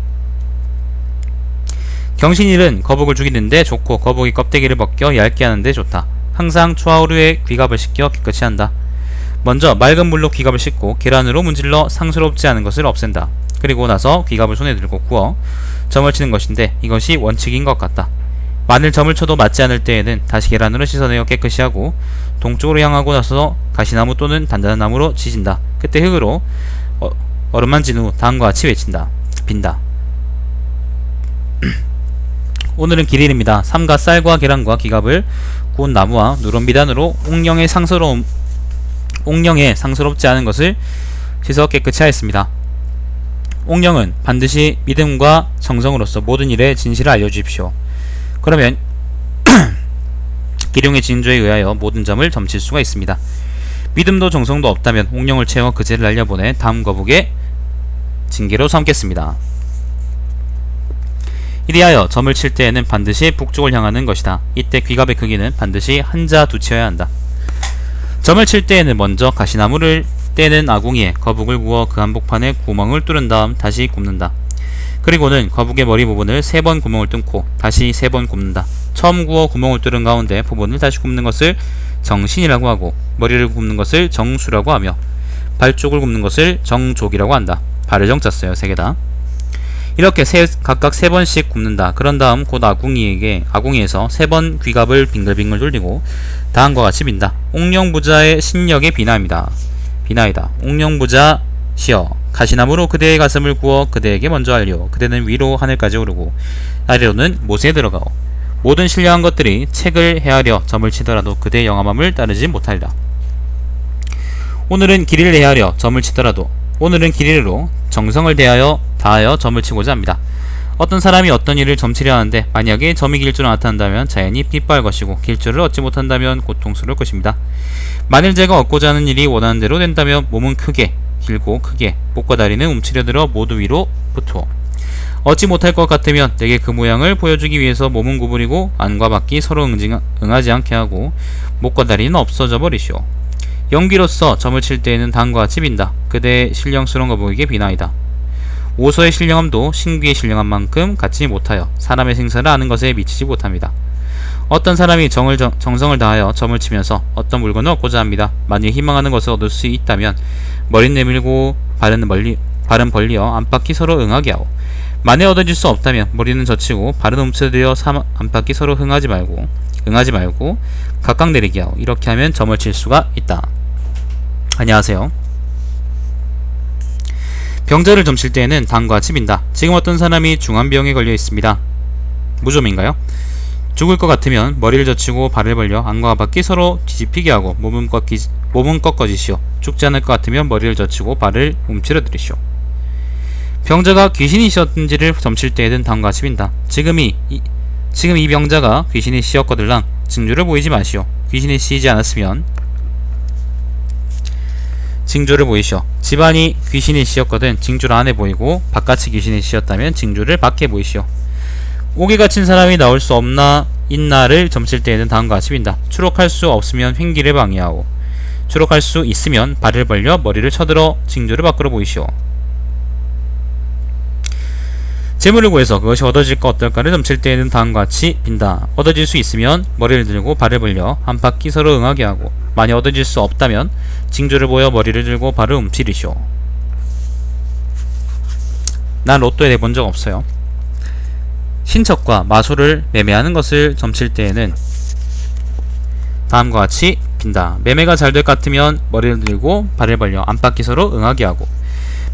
A: 경신일은 거북을 죽이는데 좋고 거북이 껍데기를 벗겨 얇게 하는데 좋다. 항상 초하루에 귀갑을 시켜 깨끗이 한다. 먼저 맑은 물로 귀갑을 씻고 계란으로 문질러 상스럽지 않은 것을 없앤다. 그리고 나서 귀갑을 손에 들고 구워 점을 치는 것인데 이것이 원칙인 것 같다. 만일 점을 쳐도 맞지 않을 때에는 다시 계란으로 씻어내어 깨끗이 하고 동쪽으로 향하고 나서 가시나무 또는 단단한 나무로 지진다. 그때 흙으로 얼음만 진 후 다음과 같이 외친다. 빈다. 오늘은 길일입니다. 삼가 쌀과 계란과 귀갑을 구운 나무와 누런 비단으로 옥령에 상스럽지 않은 것을 씻어 깨끗이 하였습니다. 옥령은 반드시 믿음과 정성으로서 모든 일에 진실을 알려주십시오. 그러면 기룡의 징조에 의하여 모든 점을 점칠 수가 있습니다. 믿음도 정성도 없다면 옥령을 채워 그제를 날려보내 다음 거북의 징계로 삼겠습니다. 이리하여 점을 칠 때에는 반드시 북쪽을 향하는 것이다. 이때 귀갑의 크기는 반드시 한자 두치여야 한다. 점을 칠 때에는 먼저 가시나무를 떼는 아궁이에 거북을 구워 그 한복판에 구멍을 뚫은 다음 다시 굽는다. 그리고는 거북의 머리 부분을 3번 구멍을 뚫고 다시 3번 굽는다. 처음 구워 구멍을 뚫은 가운데 부분을 다시 굽는 것을 정신이라고 하고 머리를 굽는 것을 정수라고 하며 발 쪽을 굽는 것을 정족이라고 한다. 발을 정자 써요. 3개다. 이렇게 각각 3번씩 굽는다. 그런 다음 곧 아궁이에서 3번 귀갑을 빙글빙글 돌리고 다음과 같이 빈다. 옥령부자의 신력의 비나이다. 옥령부자 시여 가시나무로 그대의 가슴을 구워 그대에게 먼저 알려. 그대는 위로 하늘까지 오르고 아래로는 못에 들어가오. 모든 신령한 것들이 책을 헤아려 점을 치더라도 그대의 영함함을 따르지 못하리라. 오늘은 길이를 헤아려 점을 치더라도 오늘은 길이로 정성을 다하여 점을 치고자 합니다. 어떤 사람이 어떤 일을 점치려 하는데 만약에 점이 길줄로 나타난다면 자연히 빗발 것이고 길줄을 얻지 못한다면 고통스러울 것입니다. 만일 제가 얻고자 하는 일이 원하는 대로 된다면 몸은 길고 크게 목과 다리는 움츠려들어 모두 위로 붙어 얻지 못할 것 같으면 내게 그 모양을 보여주기 위해서 몸은 구부리고 안과 밖이 서로 응하지 않게 하고 목과 다리는 없어져 버리시오. 연기로서 점을 칠 때에는 다음과 같이 빈다. 그대의 신령스러운 거북에게 비나이다. 오서의 신령함도 신귀의 신령함만큼 갖지 못하여 사람의 생사를 아는 것에 미치지 못합니다. 어떤 사람이 정성을 다하여 점을 치면서 어떤 물건을 얻고자 합니다. 만일 희망하는 것을 얻을 수 있다면 머리는 내밀고 발은 벌리어 안팎이 서로 응하게 하오. 만일 얻어질 수 없다면 머리는 젖히고 발은 움츠러들여 안팎이 서로 응하지 말고 각각 내리게 하오. 이렇게 하면 점을 칠 수가 있다. 안녕하세요. 병자를 점칠 때에는 다음과 같이 빈다. 지금 어떤 사람이 중환병에 걸려 있습니다. 무좀인가요? 죽을 것 같으면 머리를 젖히고 발을 벌려 안과 밖이 서로 뒤집히게 하고 몸은 꺾어지시오. 죽지 않을 것 같으면 머리를 젖히고 발을 움츠러들이시오. 병자가 귀신이셨는지를 점칠 때에는 다음과 같이 빈다. 지금 이 병자가 귀신이 씌었거들랑 징조를 보이지 마시오. 귀신이 씌이지 않았으면 징조를 보이시오. 집안이 귀신이 씌었거든 징조를 안에 보이고 바깥이 귀신이 씌었다면 징조를 밖에 보이시오. 옥에 갇힌 사람이 나올 수 있나를 점칠 때에는 다음과 같이 빈다. 추록할 수 없으면 횡기를 방해하오. 추록할 수 있으면 발을 벌려 머리를 쳐들어 징조를 밖으로 보이시오. 재물을 구해서 그것이 얻어질까 어떨까를 점칠 때에는 다음과 같이 빈다. 얻어질 수 있으면 머리를 들고 발을 벌려 안팎이 서로 응하게 하고 만약 얻어질 수 없다면 징조를 보여 머리를 들고 발을 움츠리시오. 난 로또에 내본 적 없어요. 신척과 마소를 매매하는 것을 점칠 때에는 다음과 같이 빈다. 매매가 잘 될 것 같으면 머리를 들고 발을 벌려 안팎이 서로 응하게 하고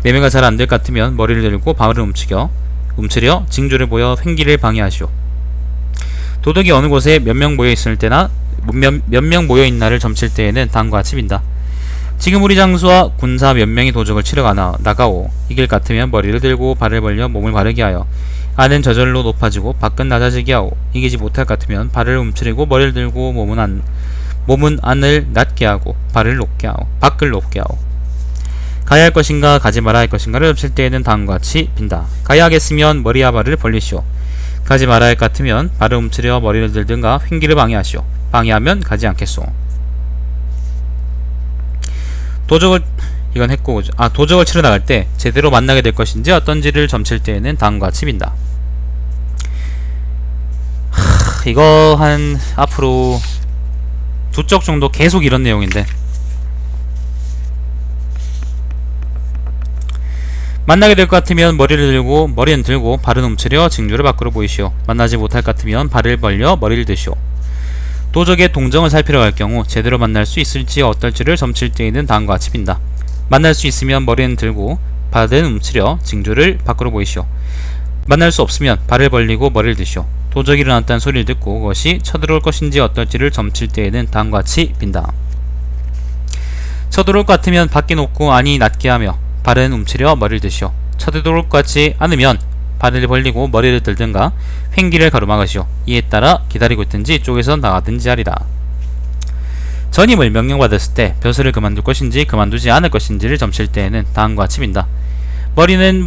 A: 매매가 잘 안 될 것 같으면 머리를 들고 발을 움츠려 징조를 보여 횡기를 방해하시오. 도둑이 어느 곳에 몇 명 모여 있을 때나 몇 명 모여 있나를 점칠 때에는 다음과 같이 빈다. 지금 우리 장수와 군사 몇 명이 도적을 치러 나가오. 이길 같으면 머리를 들고 발을 벌려 몸을 바르게 하여 안은 저절로 높아지고 밖은 낮아지게 하오. 이기지 못할 것 같으면 발을 움츠리고 머리를 들고 몸은 안을 낮게 하고 밖을 높게 하오. 가야 할 것인가 가지 말아야 할 것인가를 점칠 때에는 다음과 같이 빈다. 가야 하겠으면 머리와 발을 벌리시오. 가지 말아야 할 것 같으면 발을 움츠려 머리를 들든가 횡기를 방해하시오. 방해하면 가지 않겠소. 도적을 치러 나갈 때 제대로 만나게 될 것인지 어떤지를 점칠 때에는 다음과 같이 빈다. 이거 한 앞으로 2쪽 정도 계속 이런 내용인데 만나게 될 것 같으면 머리는 들고 발은 움츠려 징조를 밖으로 보이시오. 만나지 못할 것 같으면 발을 벌려 머리를 드시오. 도적의 동정을 살피러 갈 경우 제대로 만날 수 있을지 어떨지를 점칠 때에는 다음과 같이 빈다. 만날 수 있으면 머리는 들고 발은 움츠려 징조를 밖으로 보이시오. 만날 수 없으면 발을 벌리고 머리를 드시오. 도적이 일어났다는 소리를 듣고 그것이 쳐들어올 것인지 어떨지를 점칠 때에는 다음과 같이 빈다. 쳐들어올 것 같으면 밖에 높고 아니 낮게 하며 발은 움츠려 머리를 드시오. 쳐들어올 것 같지 않으면 발을 벌리고 머리를 들든가 횡기를 가로막으시오. 이에 따라 기다리고 있든지 쪽에서 나가든지 하리라. 전임을 명령받았을 때 벼슬을 그만둘 것인지 그만두지 않을 것인지를 점칠 때에는 다음과 같이 빈다. 버리는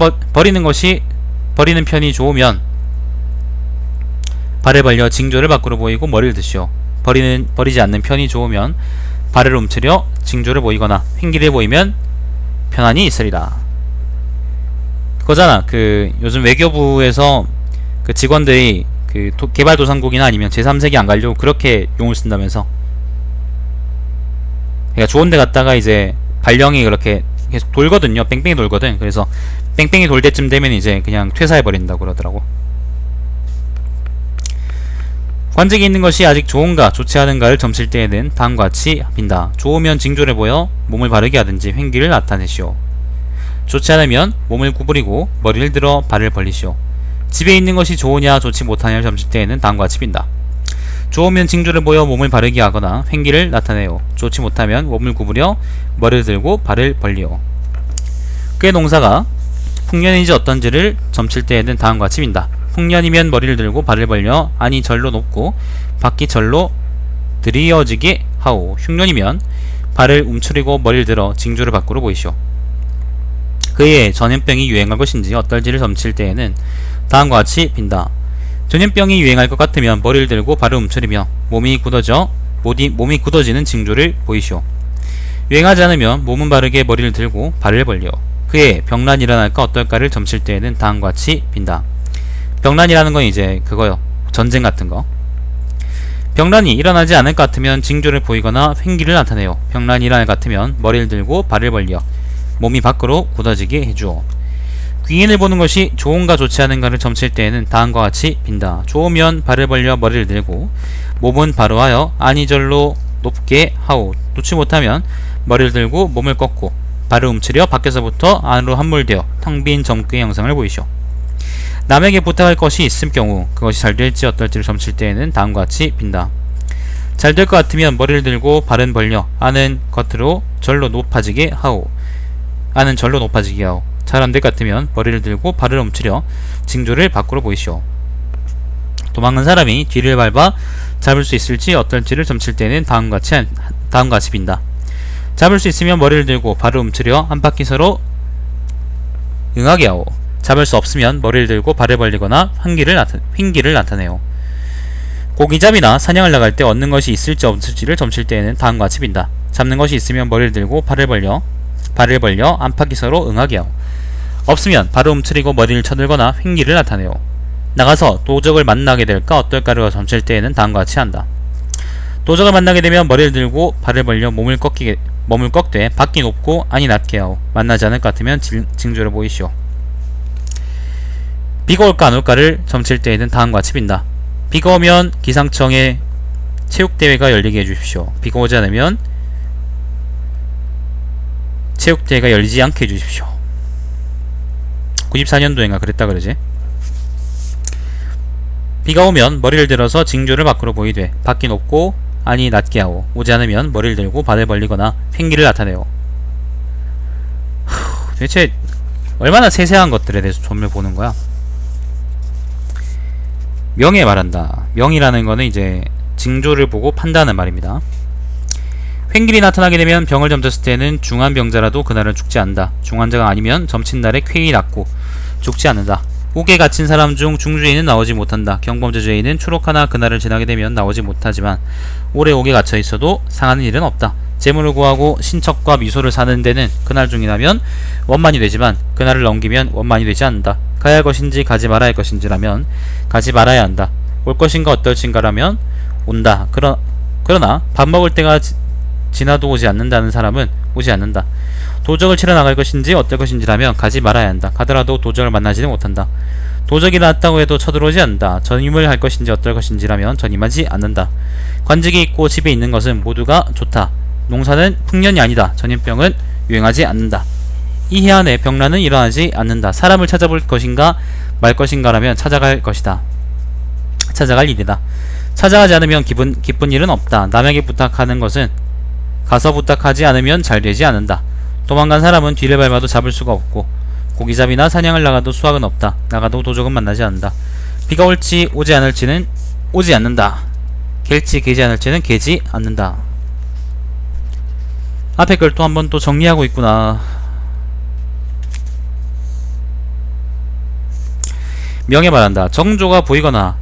A: 편이 좋으면 발을 벌려 징조를 밖으로 보이고 머리를 드시오. 버리지 않는 편이 좋으면 발을 움츠려 징조를 보이거나 횡기를 보이면 편안히 있으리라. 그거잖아. 요즘 외교부에서 그 직원들이 개발도상국이나 아니면 제3세계 안 가려고 그렇게 용을 쓴다면서. 그러니까 좋은 데 갔다가 이제 발령이 그렇게 계속 돌거든요. 뺑뺑이 돌거든. 그래서 뺑뺑이 돌 때쯤 되면 이제 그냥 퇴사해버린다고 그러더라고. 관직이 있는 것이 아직 좋은가 좋지 않은가를 점칠 때에는 다음과 같이 빈다. 좋으면 징조를 보여 몸을 바르게 하든지 횡기를 나타내시오. 좋지 않으면 몸을 구부리고 머리를 들어 발을 벌리시오. 집에 있는 것이 좋으냐 좋지 못하냐를 점칠 때에는 다음과 같이 빈다. 좋으면 징조를 보여 몸을 바르게 하거나 횡기를 나타내요. 좋지 못하면 몸을 구부려 머리를 들고 발을 벌리오. 그의 농사가 풍년인지 어떤지를 점칠 때에는 다음과 같이 빈다. 풍년이면 머리를 들고 발을 벌려 안이 절로 높고 밖이 절로 들이어지게 하오. 흉년이면 발을 움츠리고 머리를 들어 징조를 밖으로 보이시오. 그의 전염병이 유행할 것인지 어떨지를 점칠 때에는 다음과 같이 빈다. 전염병이 유행할 것 같으면 머리를 들고 발을 움츠리며 몸이 굳어지는 징조를 보이시오. 유행하지 않으면 몸은 바르게 머리를 들고 발을 벌려 그의 병란이 일어날까 어떨까를 점칠 때에는 다음과 같이 빈다. 병란이라는 건 이제 그거요. 전쟁 같은 거. 병란이 일어나지 않을 것 같으면 징조를 보이거나 횡기를 나타내요. 병란이 일어날 것 같으면 머리를 들고 발을 벌려 몸이 밖으로 굳어지게 해주어. 귀인을 보는 것이 좋은가 좋지 않은가를 점칠 때에는 다음과 같이 빈다. 좋으면 발을 벌려 머리를 들고 몸은 바로 하여 안이 절로 높게 하오. 놓지 못하면 머리를 들고 몸을 꺾고 발을 움츠려 밖에서부터 안으로 함몰되어 텅 빈 점괘의 형상을 보이시오. 남에게 부탁할 것이 있을 경우 그것이 잘 될지 어떨지를 점칠 때에는 다음과 같이 빈다. 잘 될 것 같으면 머리를 들고 발은 벌려 안은 절로 높아지게 하오. 잘 안 될 것 같으면 머리를 들고 발을 움츠려 징조를 밖으로 보이시오. 도망간 사람이 뒤를 밟아 잡을 수 있을지 어떨지를 점칠 때는 다음과 같이 빈다. 잡을 수 있으면 머리를 들고 발을 움츠려 안팎이 응하게 하오. 잡을 수 없으면 머리를 들고 발을 벌리거나 횡기를 나타내요. 고기잡이나 사냥을 나갈 때 얻는 것이 있을지 없을지를 점칠 때에는 다음과 같이 빈다. 잡는 것이 있으면 머리를 들고 발을 벌려 안팎이 응하게 하오. 없으면 발을 움츠리고 머리를 쳐들거나 횡기를 나타내요. 나가서 도적을 만나게 될까 어떨까를 점칠 때에는 다음과 같이 한다. 도적을 만나게 되면 머리를 들고 발을 벌려 몸을 꺾되 밖이 높고 안이 낮게 하오. 만나지 않을 것 같으면 징조를 보이시오. 비가 올까 안 올까를 점칠 때에는 다음과 같이 빈다. 비가 오면 기상청에 체육대회가 열리게 해주십시오. 비가 오지 않으면 체육대회가 열리지 않게 해주십시오. 94년도인가 그랬다 그러지. 비가 오면 머리를 들어서 징조를 밖으로 보이되 밖이 높고 안이 낮게 하오. 오지 않으면 머리를 들고 발을 벌리거나 횡기를 나타내요. 도대체 얼마나 세세한 것들에 대해서 점을 보는 거야. 명에 말한다. 명이라는 거는 이제 징조를 보고 판단하는 말입니다. 횡길이 나타나게 되면 병을 점쳤을 때는 중한 병자라도 그날은 죽지 않는다. 중환자가 아니면 점친 날에 쾌히 낫고 죽지 않는다. 옥에 갇힌 사람 중 중주인은 나오지 못한다. 경범죄 죄인은 추록하나 그날을 지나게 되면 나오지 못하지만 오래 옥에 갇혀 있어도 상하는 일은 없다. 재물을 구하고 신척과 미소를 사는 데는 그날 중이라면 원만이 되지만 그날을 넘기면 원만이 되지 않는다. 가야 할 것인지 가지 말아야 할 것인지라면 가지 말아야 한다. 올 것인가 어떨진가라면 온다. 그러나 밥 먹을 때가 지나도 오지 않는다는 사람은 오지 않는다. 도적을 치러 나갈 것인지 어떨 것인지라면 가지 말아야 한다. 가더라도 도적을 만나지는 못한다. 도적이 나왔다고 해도 쳐들어오지 않는다. 전임을 할 것인지 어떨 것인지라면 전임하지 않는다. 관직이 있고 집에 있는 것은 모두가 좋다. 농사는 풍년이 아니다. 전염병은 유행하지 않는다. 이 해안에 병란은 일어나지 않는다. 사람을 찾아볼 것인가 말 것인가라면 찾아갈 것이다. 찾아갈 일이다. 찾아가지 않으면 기쁜 일은 없다. 남에게 부탁하는 것은 가서 부탁하지 않으면 잘 되지 않는다. 도망간 사람은 뒤를 밟아도 잡을 수가 없고 고기잡이나 사냥을 나가도 수확은 없다. 나가도 도적은 만나지 않는다. 비가 올지 오지 않을지는 오지 않는다. 갤지 개지 않을지는 개지 않는다. 앞에 걸 또 한번 또 정리하고 있구나. 명예 말한다. 정조가 보이거나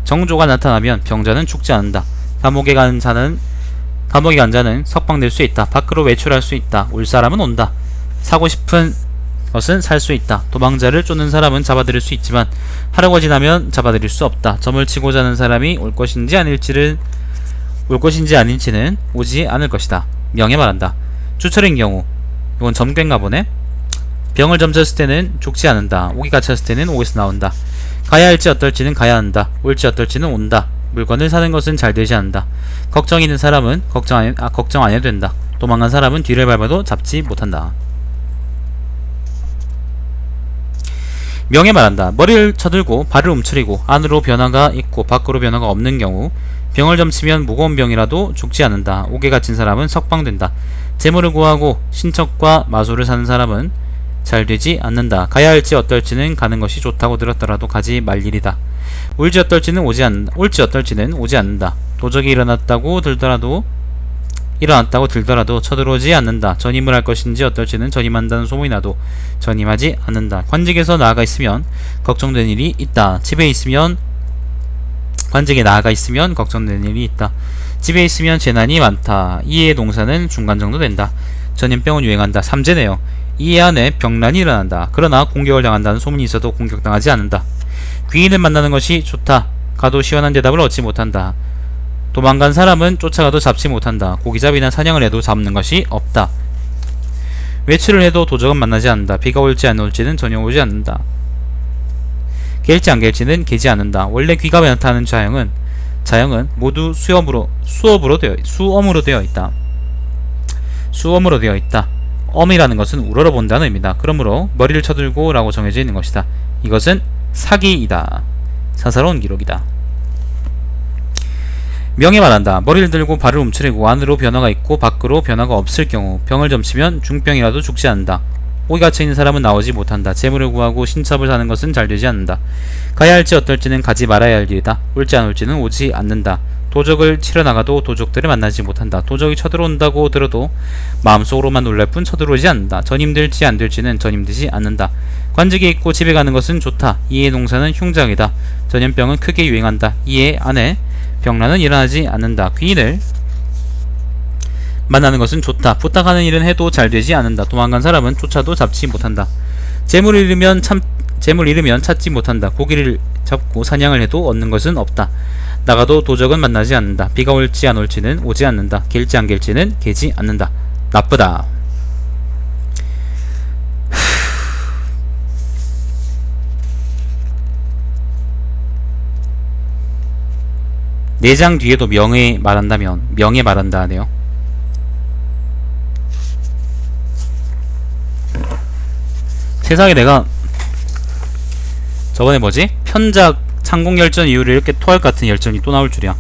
A: 정조가 나타나면 병자는 죽지 않는다. 감옥에 간 자는 석방될 수 있다. 밖으로 외출할 수 있다. 올 사람은 온다. 사고 싶은 것은 살 수 있다. 도망자를 쫓는 사람은 잡아들일 수 있지만 하루가 지나면 잡아들일 수 없다. 점을 치고자 하는 사람이 올 것인지 아닐지는 오지 않을 것이다. 명예 말한다. 주철인 경우, 이건 점괘인가 보네. 병을 점쳤을 때는 죽지 않는다. 옥이 갇혔을 때는 옥에서 나온다. 가야 할지 어떨지는 가야 한다. 올지 어떨지는 온다. 물건을 사는 것은 잘 되지 않는다. 걱정이 있는 사람은 걱정 안 해도 된다. 도망간 사람은 뒤를 밟아도 잡지 못한다. 명예 말한다. 머리를 쳐들고 발을 움츠리고 안으로 변화가 있고 밖으로 변화가 없는 경우 병을 점치면 무거운 병이라도 죽지 않는다. 옥에 갇힌 사람은 석방된다. 재물을 구하고 신척과 마소를 사는 사람은 잘 되지 않는다. 가야 할지 어떨지는 가는 것이 좋다고 들었더라도 가지 말 일이다. 올지 어떨지는 오지 않는다. 도적이 일어났다고 들더라도 쳐들어오지 않는다. 전임을 할 것인지 어떨지는 전임한다는 소문이 나도 전임하지 않는다. 관직에서 나아가 있으면 걱정된 일이 있다. 관직에 나아가 있으면 걱정된 일이 있다. 집에 있으면 재난이 많다. 이해의 동사는 중간 정도 된다. 전염병은 유행한다. 3제네요. 이해 안에 병란이 일어난다. 그러나 공격을 당한다는 소문이 있어도 공격당하지 않는다. 귀인을 만나는 것이 좋다. 가도 시원한 대답을 얻지 못한다. 도망간 사람은 쫓아가도 잡지 못한다. 고기잡이나 사냥을 해도 잡는 것이 없다. 외출을 해도 도적은 만나지 않는다. 비가 올지 안 올지는 전혀 오지 않는다. 갤지 안 갤지는 개지 않는다. 원래 귀갑에 나타나는 자형은 모두 수엄으로 되어 있다. 엄이라는 것은 우러러본다는 의미다. 그러므로 머리를 쳐들고 라고 정해져 있는 것이다. 이것은 사기이다. 사사로운 기록이다. 명예 말한다. 머리를 들고 발을 움츠리고 안으로 변화가 있고 밖으로 변화가 없을 경우 병을 점치면 중병이라도 죽지 않는다. 옥에 갇혀있는 사람은 나오지 못한다. 재물을 구하고 신첩을 사는 것은 잘 되지 않는다. 가야 할지 어떨지는 가지 말아야 할 일이다. 올지 안 올지는 오지 않는다. 도적을 치러 나가도 도적들을 만나지 못한다. 도적이 쳐들어온다고 들어도 마음속으로만 놀랄 뿐 쳐들어오지 않는다. 전임될지 안 될지는 전임되지 않는다. 관직에 있고 집에 가는 것은 좋다. 이해 동사는 흉작이다. 전염병은 크게 유행한다. 이해 안에 병란은 일어나지 않는다. 귀인을 만나는 것은 좋다. 부탁하는 일은 해도 잘 되지 않는다. 도망간 사람은 쫓아도 잡지 못한다. 재물을 잃으면 찾지 못한다. 고기를 잡고 사냥을 해도 얻는 것은 없다. 나가도 도적은 만나지 않는다. 비가 올지 안 올지는 오지 않는다. 갤지 안 갤지는 개지 않는다. 나쁘다. 네 장 뒤에도 명예 말한다 하네요. 세상에 내가 저번에 편작 창공열전 이후로 이렇게 토할 것 같은 열전이 또 나올 줄이야.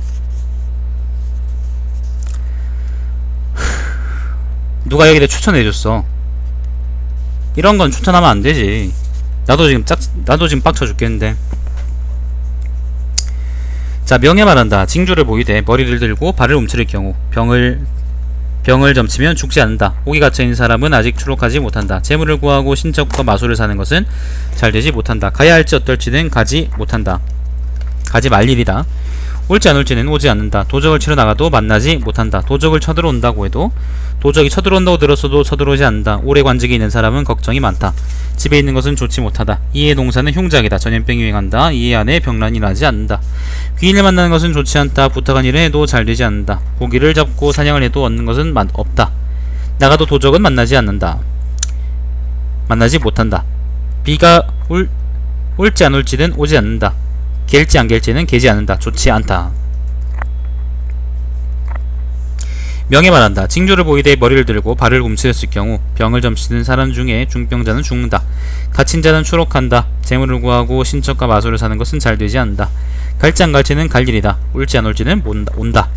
A: 누가 여기다 추천해줬어. 이런 건 추천하면 안 되지. 나도 지금 빡쳐 죽겠는데. 자, 명예 말한다. 징조를 보이되 머리를 들고 발을 움츠릴 경우 병을 점치면 죽지 않는다. 옥에 갇혀있는 사람은 아직 추록하지 못한다. 재물을 구하고 신척과 마소를 사는 것은 잘 되지 못한다. 가야 할지 어떨지는 가지 못한다. 가지 말 일이다. 올지 안 올지는 오지 않는다. 도적을 치러 나가도 만나지 못한다. 도적을 쳐들어온다고 해도 도적이 쳐들어온다고 들었어도 쳐들어오지 않는다. 오래 관직에 있는 사람은 걱정이 많다. 집에 있는 것은 좋지 못하다. 이의 동사는 흉작이다. 전염병이 유행한다. 이의 안에 병란이 나지 않는다. 귀인을 만나는 것은 좋지 않다. 부탁한 일을 해도 잘 되지 않는다. 고기를 잡고 사냥을 해도 얻는 것은 없다. 나가도 도적은 만나지 않는다. 만나지 못한다. 비가 올지 안 올지는 오지 않는다. 갤지 안 갤지는 개지 않는다. 좋지 않다. 명예 말한다. 징조를 보이되 머리를 들고 발을 움츠렸을 경우 병을 점치는 사람 중에 중병자는 죽는다. 갇힌 자는 추록한다. 재물을 구하고 신척과 마소를 사는 것은 잘 되지 않는다. 갈지 안 갈지는 갈 일이다. 올지 안 올지는 온다.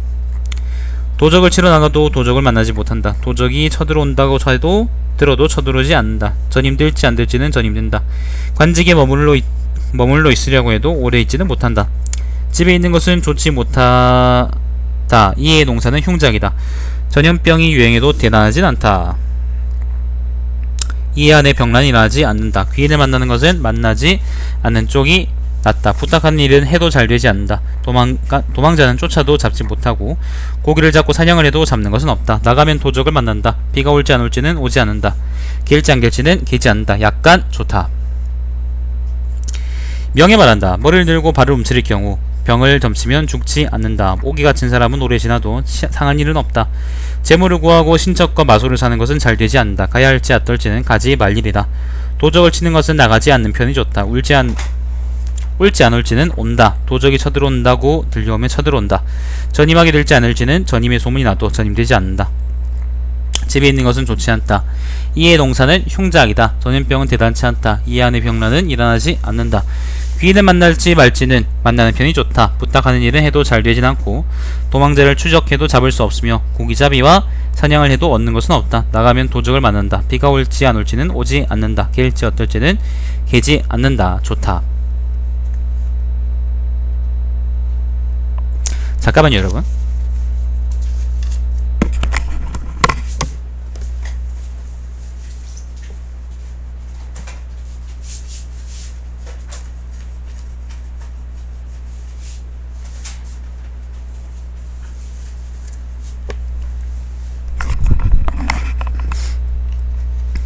A: 도적을 치러 나가도 도적을 만나지 못한다. 도적이 쳐들어온다고 해도 들어도 쳐들어오지 않는다. 전임될지 안 될지는 전임된다. 관직에 머물러 있으려고 해도 오래 있지는 못한다. 집에 있는 것은 좋지 못하다. 이의 동사는 흉작이다. 전염병이 유행해도 대단하진 않다. 이의 안에 병란이 나지 않는다. 귀인을 만나는 것은 만나지 않는 쪽이 낫다. 부탁하는 일은 해도 잘 되지 않는다. 도망자는 쫓아도 잡지 못하고 고기를 잡고 사냥을 해도 잡는 것은 없다. 나가면 도적을 만난다. 비가 올지 안 올지는 오지 않는다. 갤지 안 갤지는 개지 않는다. 약간 좋다. 명예 말한다. 머리를 들고 발을 움츠릴 경우 병을 점치면 죽지 않는다. 오기 갇힌 사람은 오래 지나도 상한 일은 없다. 재물을 구하고 신척과 마소를 사는 것은 잘 되지 않는다. 가야 할지 어떨지는 가지 말 일이다. 도적을 치는 것은 나가지 않는 편이 좋다. 올지 안 올지는 온다. 도적이 쳐들어온다고 들려오면 쳐들어온다. 전임하게 될지 않을지는 전임의 소문이 나도 전임되지 않는다. 집에 있는 것은 좋지 않다. 이의 동사는 흉작이다. 전염병은 대단치 않다. 이 안의 병란은 일어나지 않는다. 귀인을 만날지 말지는 만나는 편이 좋다. 부탁하는 일은 해도 잘 되진 않고 도망자를 추적해도 잡을 수 없으며 고기잡이와 사냥을 해도 얻는 것은 없다. 나가면 도적을 만난다. 비가 올지 안 올지는 오지 않는다. 갤지 어떨지는 개지 않는다. 좋다. 잠깐만요 여러분.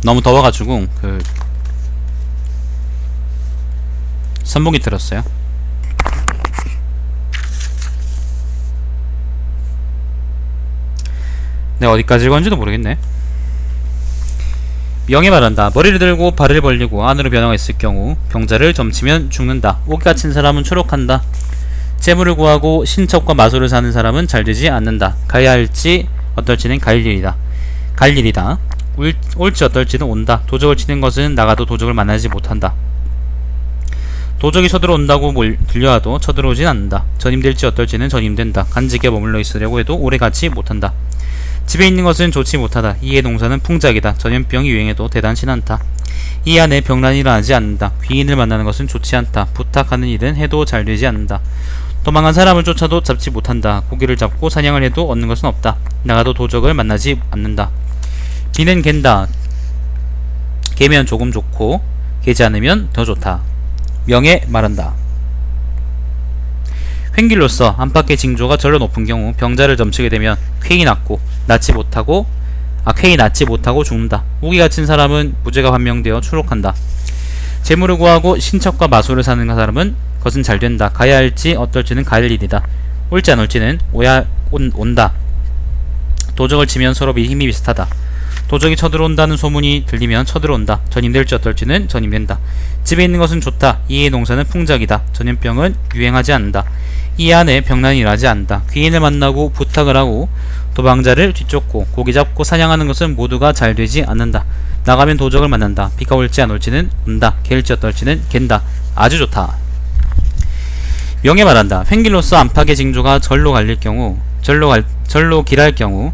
A: 너무 더워가지고 선풍기 틀었어요. 내가 어디까지 읽었는지도 모르겠네. 명예 말한다. 머리를 들고 발을 벌리고 안으로 변화가 있을 경우 병자를 점치면 죽는다. 오기 갇힌 사람은 추록한다. 재물을 구하고 신척과 마소를 사는 사람은 잘되지 않는다. 가야 할지 어떨지는 갈 일이다. 올지 어떨지는 온다. 도적을 치는 것은 나가도 도적을 만나지 못한다. 도적이 쳐들어온다고 들려와도 쳐들어오진 않는다. 전임될지 어떨지는 전임된다. 간직에 머물러 있으려고 해도 오래 가지 못한다. 집에 있는 것은 좋지 못하다. 이의 동사는 풍작이다. 전염병이 유행해도 대단치 않다. 이 안에 병란이 일어나지 않는다. 귀인을 만나는 것은 좋지 않다. 부탁하는 일은 해도 잘 되지 않는다. 도망간 사람을 쫓아도 잡지 못한다. 고기를 잡고 사냥을 해도 얻는 것은 없다. 나가도 도적을 만나지 않는다. 비는 갠다. 개면 조금 좋고 개지 않으면 더 좋다. 명예 말한다. 횡길로서 안팎의 징조가 절로 높은 경우 병자를 점치게 되면 쾌히 낫지 못하고 죽는다. 오기 갇힌 사람은 무죄가 판명되어 추록한다. 재물을 구하고 신척과 마소를 사는 사람은 그것은 잘 된다. 가야 할지 어떨지는 갈 일이다. 올지 안 올지는 온다. 도적을 치면 서로 힘이 비슷하다. 도적이 쳐들어온다는 소문이 들리면 쳐들어온다. 전임될지 어떨지는 전임된다. 집에 있는 것은 좋다. 이의 동사는 풍작이다. 전염병은 유행하지 않는다. 이 안에 병난이 일어나지 않는다. 귀인을 만나고 부탁을 하고 도망자를 뒤쫓고 고기 잡고 사냥하는 것은 모두가 잘 되지 않는다. 나가면 도적을 만난다. 비가 올지 안 올지는 온다. 갤지 어떨지는 갠다. 아주 좋다. 명예 말한다. 횡길로서 안팎의 징조가 절로 길할 경우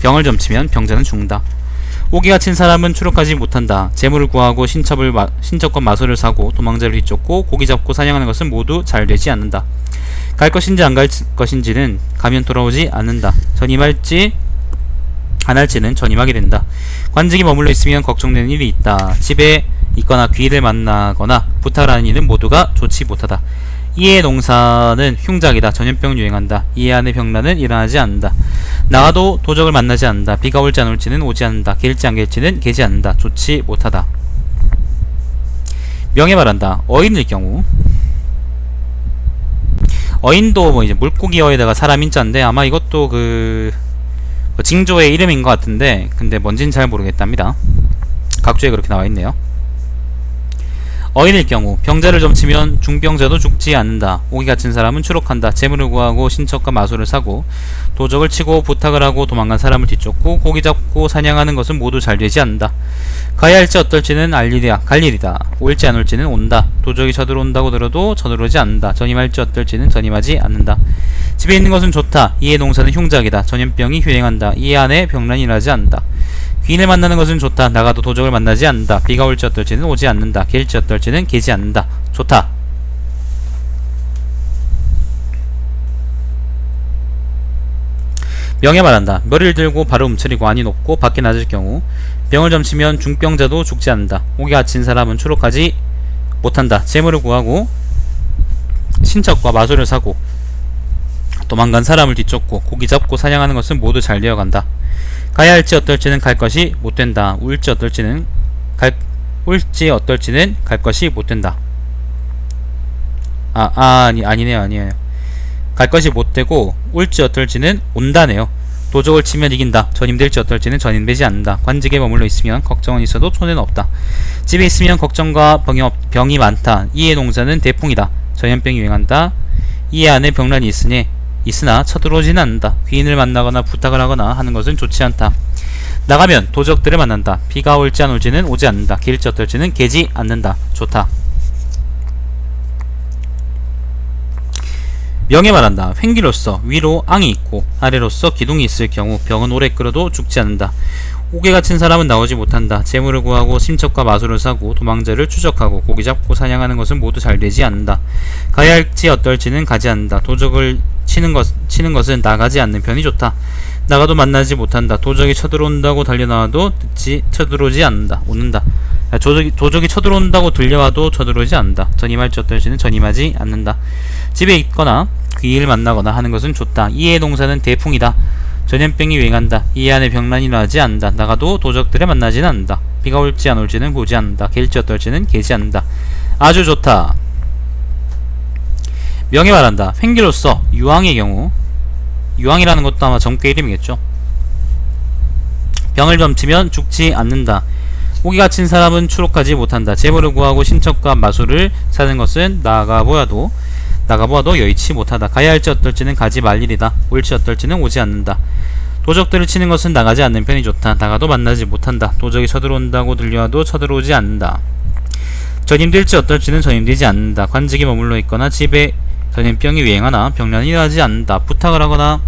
A: 병을 점치면 병자는 죽는다. 오기 갇힌 사람은 추록하지 못한다. 재물을 구하고 신척과 마소를 사고 도망자를 뒤쫓고 고기 잡고 사냥하는 것은 모두 잘 되지 않는다. 갈 것인지 안 갈 것인지는 가면 돌아오지 않는다. 전임할지 안 할지는 전임하게 된다. 관직이 머물러 있으면 걱정되는 일이 있다. 집에 있거나 귀인을 만나거나 부탁을 하는 일은 모두가 좋지 못하다. 이의 농사는 흉작이다. 전염병 유행한다. 이에 안의 병란은 일어나지 않는다. 나가도 도적을 만나지 않는다. 비가 올지 안 올지는 오지 않는다. 개일지 안 개일지는 개지 않는다. 좋지 못하다. 명예 말한다. 어인일 경우, 어인도 뭐 이제 물고기 어에다가 사람 인자인데 아마 이것도 뭐 징조의 이름인 것 같은데 근데 뭔진 잘 모르겠답니다. 각주에 그렇게 나와 있네요. 어인일 경우 병자를 점치면 중병자도 죽지 않는다. 오기 갇힌 사람은 추록한다. 재물을 구하고 신척과 마소를 사고 도적을 치고 부탁을 하고 도망간 사람을 뒤쫓고 고기 잡고 사냥하는 것은 모두 잘 되지 않는다. 가야 할지 어떨지는 갈 일이다. 올지 안 올지는 온다. 도적이 쳐들어온다고 들어도 쳐들어오지 않는다. 전임할지 어떨지는 전임하지 않는다. 집에 있는 것은 좋다. 이의 농사는 흉작이다. 전염병이 유행한다. 이 안에 병란이 일어나지 않는다. 귀인을 만나는 것은 좋다. 나가도 도적을 만나지 않는다. 비가 올지 어떨지는 오지 않는다. 개일지 어떨지는 개지 않는다. 좋다. 명예 말한다. 머리를 들고 발을 움츠리고 안이 높고 밖에 낮을 경우 병을 점치면 중병자도 죽지 않는다. 오기 갇힌 사람은 추록하지 못한다. 재물을 구하고 신척과 마소를 사고 도망간 사람을 뒤쫓고 고기 잡고 사냥하는 것은 모두 잘 되어간다. 가야 할지 어떨지는 갈 것이 못된다. 올지 어떨지는 갈 것이 못된다. 아니네요. 갈 것이 못되고 올지 어떨지는 온다네요. 도적을 치면 이긴다. 전임될지 어떨지는 전임되지 않는다. 관직에 머물러 있으면 걱정은 있어도 손해는 없다. 집에 있으면 걱정과 병이 많다. 이의 농사는 대풍이다. 전염병이 유행한다. 이 안에 병란이 있으나 쳐들어오지는 않는다. 귀인을 만나거나 부탁을 하거나 하는 것은 좋지 않다. 나가면 도적들을 만난다. 비가 올지 안 올지는 오지 않는다. 개일지 어떨지는 개지 않는다. 좋다. 명예 말한다. 횡기로서 위로 앙이 있고 아래로서 기둥이 있을 경우 병은 오래 끓어도 죽지 않는다. 옥에 갇힌 사람은 나오지 못한다. 재물을 구하고 심척과 마소를 사고 도망자를 추적하고 고기 잡고 사냥하는 것은 모두 잘 되지 않는다. 가야 할지 어떨지는 가지 않는다. 도적을 치는 것은 나가지 않는 편이 좋다. 나가도 만나지 못한다. 도적이 쳐들어온다고 달려나와도 쳐들어오지 않는다. 오는다. 도적이 쳐들어온다고 들려와도 쳐들어오지 않는다. 전임할지 어떨지는 전임하지 않는다. 집에 있거나 귀인을 만나거나 하는 것은 좋다. 이의 농사는 대풍이다. 전염병이 유행한다. 이 안에 병란이 일어나지 않는다. 나가도 도적들을 만나지는 않는다. 비가 올지 안 올지는 보지 않는다. 개일지 어떨지는 개지 않는다. 아주 좋다. 명예 말한다. 횡기로서 유황의 경우, 유황이라는 것도 아마 점괘 이름이겠죠. 병을 점치면 죽지 않는다. 오기 갇힌 사람은 추록하지 못한다. 재물을 구하고 신척과 마소를 사는 것은 나가보아도 여의치 못하다. 가야 할지 어떨지는 가지 말 일이다. 올지 어떨지는 오지 않는다. 도적들을 치는 것은 나가지 않는 편이 좋다. 나가도 만나지 못한다. 도적이 쳐들어온다고 들려와도 쳐들어오지 않는다. 전임될지 어떨지는 전임되지 않는다. 관직에 머물러 있거나 집에 전염병이 유행하나 병란이 일어나지 않는다. 부탁을 하거나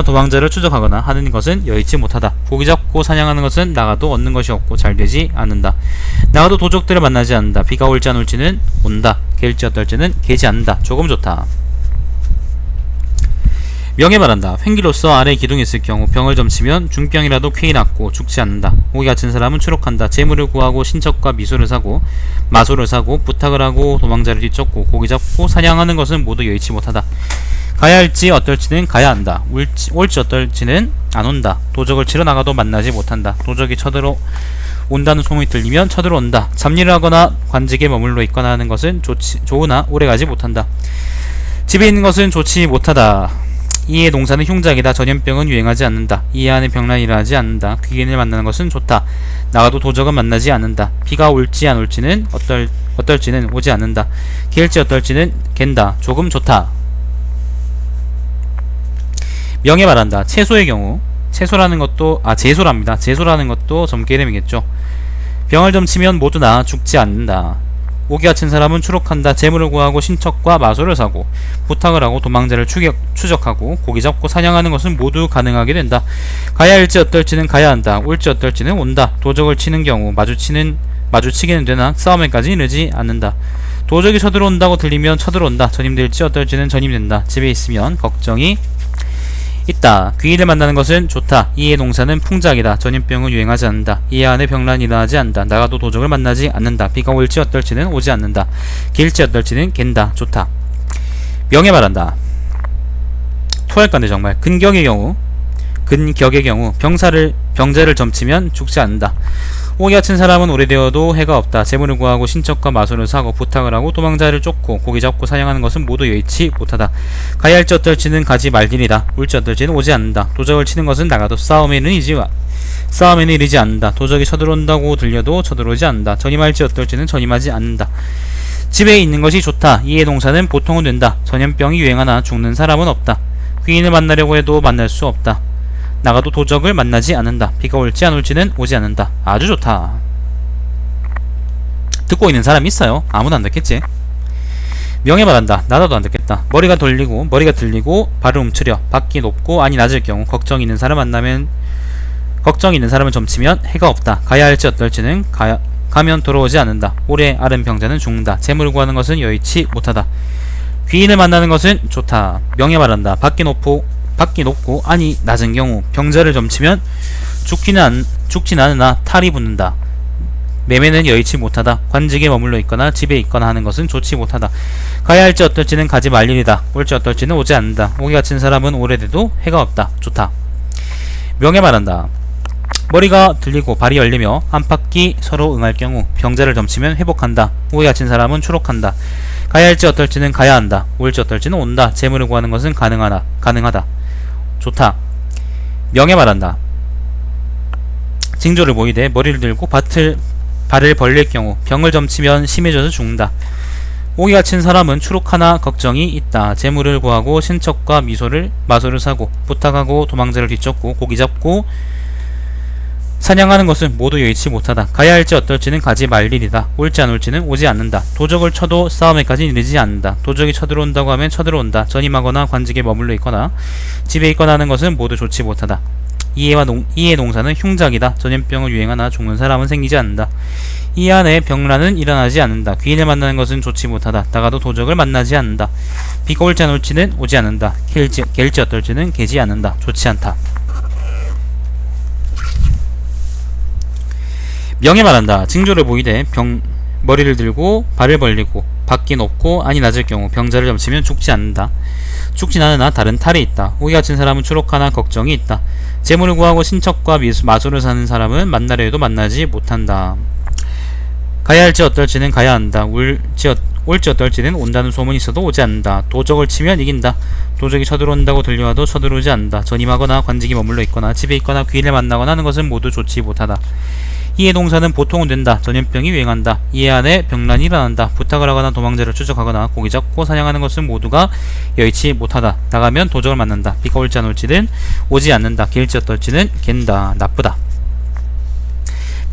A: 도망자를 추적하거나 하는 것은 여의치 못하다. 고기 잡고 사냥하는 것은 나가도 얻는 것이 없고 잘 되지 않는다. 나가도 도적들을 만나지 않는다. 비가 올지 안 올지는 온다. 개일지 어떨지는 개지 않는다. 조금 좋다. 명예 말한다. 횡기로서 아래에 기둥이 있을 경우 병을 점치면 중병이라도 쾌히 낫고 죽지 않는다. 오기 갇힌 사람은 추록한다. 재물을 구하고 신척과 마소를 사고 부탁을 하고 도망자를 뒤쫓고 고기 잡고 사냥하는 것은 모두 여의치 못하다. 가야 할지 어떨지는 가야 한다. 올지 어떨지는 안 온다. 도적을 치러 나가도 만나지 못한다. 도적이 온다는 소문이 들리면 쳐들어온다. 잡일을 하거나 관직에 머물러 있거나 하는 것은 좋으나 오래가지 못한다. 집에 있는 것은 좋지 못하다. 이의 농사는 흉작이다. 전염병은 유행하지 않는다. 이 안에 병란이 일어나지 않는다. 귀인을 만나는 것은 좋다. 나가도 도적은 만나지 않는다. 비가 올지 안 올지는 어떨지는 오지 않는다. 개일지 어떨지는 갠다. 조금 좋다. 명예 말한다. 채소의 경우, 채소라는 것도 제소랍니다. 제소라는 것도 점괘 이름이겠죠. 병을 점치면 모두 다 죽지 않는다. 오기 갇힌 사람은 추록한다. 재물을 구하고 신척과 마소를 사고 부탁을 하고 도망자를 추적하고 고기 잡고 사냥하는 것은 모두 가능하게 된다. 가야 할지 어떨지는 가야 한다. 올지 어떨지는 온다. 도적을 치는 경우 마주치기는 되나 싸움에까지 이르지 않는다. 도적이 쳐들어온다고 들리면 쳐들어온다. 전임될지 어떨지는 전임된다. 집에 있으면 걱정이 있다. 귀인을 만나는 것은 좋다. 이의 동사는 풍작이다. 전염병은 유행하지 않는다. 이에 안에 병란이 일어나지 않는다. 나가도 도적을 만나지 않는다. 비가 올지 어떨지는 오지 않는다. 길지 어떨지는 갠다. 좋다. 명예 말한다. 토할건데 정말 근격의 경우 병자를 점치면 죽지 않는다. 오기 같은 사람은 오래되어도 해가 없다. 재물을 구하고 신척과 마소를 사고 부탁을 하고 도망자를 쫓고 고기 잡고 사냥하는 것은 모두 여의치 못하다. 가야 할지 어떨지는 가지 말지니라. 올지 어떨지는 오지 않는다. 도적을 치는 것은 나가도 싸움에는 이르지 않는다. 도적이 쳐들어온다고 들려도 쳐들어오지 않는다. 전임할지 어떨지는 전임하지 않는다. 집에 있는 것이 좋다. 이의 동사는 보통은 된다. 전염병이 유행하나 죽는 사람은 없다. 귀인을 만나려고 해도 만날 수 없다. 나가도 도적을 만나지 않는다. 비가 올지 안 올지는 오지 않는다. 아주 좋다. 듣고 있는 사람이 있어요. 아무도 안 듣겠지. 명예 말한다. 나다도 안 듣겠다. 머리가 들리고 발을 움츠려 밖이 높고 안이 낮을 경우 걱정 있는 사람은 점치면 해가 없다. 가야 할지 어떨지는 가면 돌아오지 않는다. 오래 앓은 병자는 죽는다. 재물을 구하는 것은 여의치 못하다. 귀인을 만나는 것은 좋다. 명예 말한다. 밖이 높고 안이 낮은 경우 병자를 점치면 죽진 않으나 탈이 붙는다. 매매는 여의치 못하다. 관직에 머물러 있거나 집에 있거나 하는 것은 좋지 못하다. 가야 할지 어떨지는 가지 말 일이다. 올지 어떨지는 오지 않는다. 오기 같은 사람은 오래돼도 해가 없다. 좋다. 명예 말한다. 머리가 들리고 발이 열리며 안팎이 서로 응할 경우 병자를 점치면 회복한다. 오기 같은 사람은 추록한다. 가야 할지 어떨지는 가야 한다. 올지 어떨지는 온다. 재물을 구하는 것은 가능하다. 좋다. 명예 말한다. 징조를 보이되 머리를 들고 발을 벌릴 경우 병을 점치면 심해져서 죽는다. 오기 같은 사람은 추록하나 걱정이 있다. 재물을 구하고 신척과 마소를 사고 부탁하고 도망자를 뒤쫓고 고기 잡고 사냥하는 것은 모두 여의치 못하다. 가야 할지 어떨지는 가지 말 일이다. 올지 안 올지는 오지 않는다. 도적을 쳐도 싸움에까지 이르지 않는다. 도적이 쳐들어온다고 하면 쳐들어온다. 전임하거나 관직에 머물러 있거나 집에 있거나 하는 것은 모두 좋지 못하다. 이의 농사는 흉작이다. 전염병을 유행하나 죽는 사람은 생기지 않는다. 이 안에 병란은 일어나지 않는다. 귀인을 만나는 것은 좋지 못하다. 나가도 도적을 만나지 않는다. 비가 올지 안 올지는 오지 않는다. 갤지 어떨지는 개지 않는다. 좋지 않다. 명예 말한다. 징조를 보이되 머리를 들고 발을 벌리고 밖이 높고 안이 낮을 경우 병자를 점치면 죽지 않는다. 죽진 않으나 다른 탈이 있다. 오기 같은 사람은 추록하나 걱정이 있다. 재물을 구하고 신척과 마소를 사는 사람은 만나려 해도 만나지 못한다. 가야 할지 어떨지는 가야 한다. 올지 어떨지는 온다는 소문이 있어도 오지 않는다. 도적을 치면 이긴다. 도적이 쳐들어온다고 들려와도 쳐들어오지 않는다. 전임하거나 관직이 머물러 있거나 집에 있거나 귀인을 만나거나 하는 것은 모두 좋지 못하다. 이의 동사는 보통은 된다. 전염병이 유행한다. 이에 안에 병란이 일어난다. 부탁을 하거나 도망자를 추적하거나 고기 잡고 사냥하는 것은 모두가 여의치 못하다. 나가면 도적을 만난다. 비가 올지 안 올지는 오지 않는다. 길지 어떨지는 갠다. 나쁘다.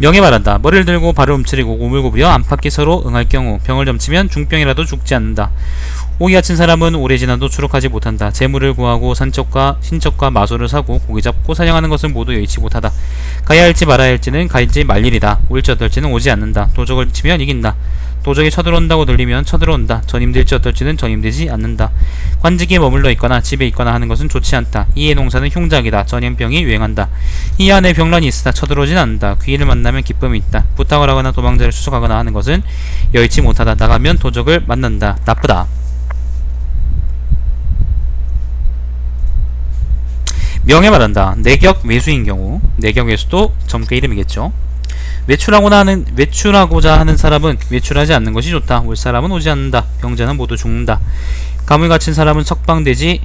A: 명예 말한다. 머리를 들고 발을 움츠리고 오물고부려 안팎이 서로 응할 경우 병을 점치면 중병이라도 죽지 않는다. 오기 같은 사람은 오래 지나도 추록하지 못한다. 재물을 구하고 신척과 마소를 사고 고기 잡고 사냥하는 것은 모두 여의치 못하다. 가야 할지 말아야 할지는 가지 말 일이다. 올지 어떨지는 오지 않는다. 도적을 치면 이긴다. 도적이 쳐들어온다고 들리면 쳐들어온다. 전임될지 어떨지는 전임되지 않는다. 관직에 머물러 있거나 집에 있거나 하는 것은 좋지 않다. 이의 농사는 흉작이다. 전염병이 유행한다. 이 안에 병란이 있으나 쳐들어오진 않는다. 귀인을 만나면 기쁨이 있다. 부탁을 하거나 도망자를 추적하거나 하는 것은 여의치 못하다. 나가면 도적을 만난다. 나쁘다. 명예 말한다. 내격 매수인 경우 내격 매수도 점괘 이름이겠죠. 외출하고자 하는 사람은 외출하지 않는 것이 좋다. 올 사람은 오지 않는다. 병자는 모두 죽는다. 가물 갇힌 사람은 석방되지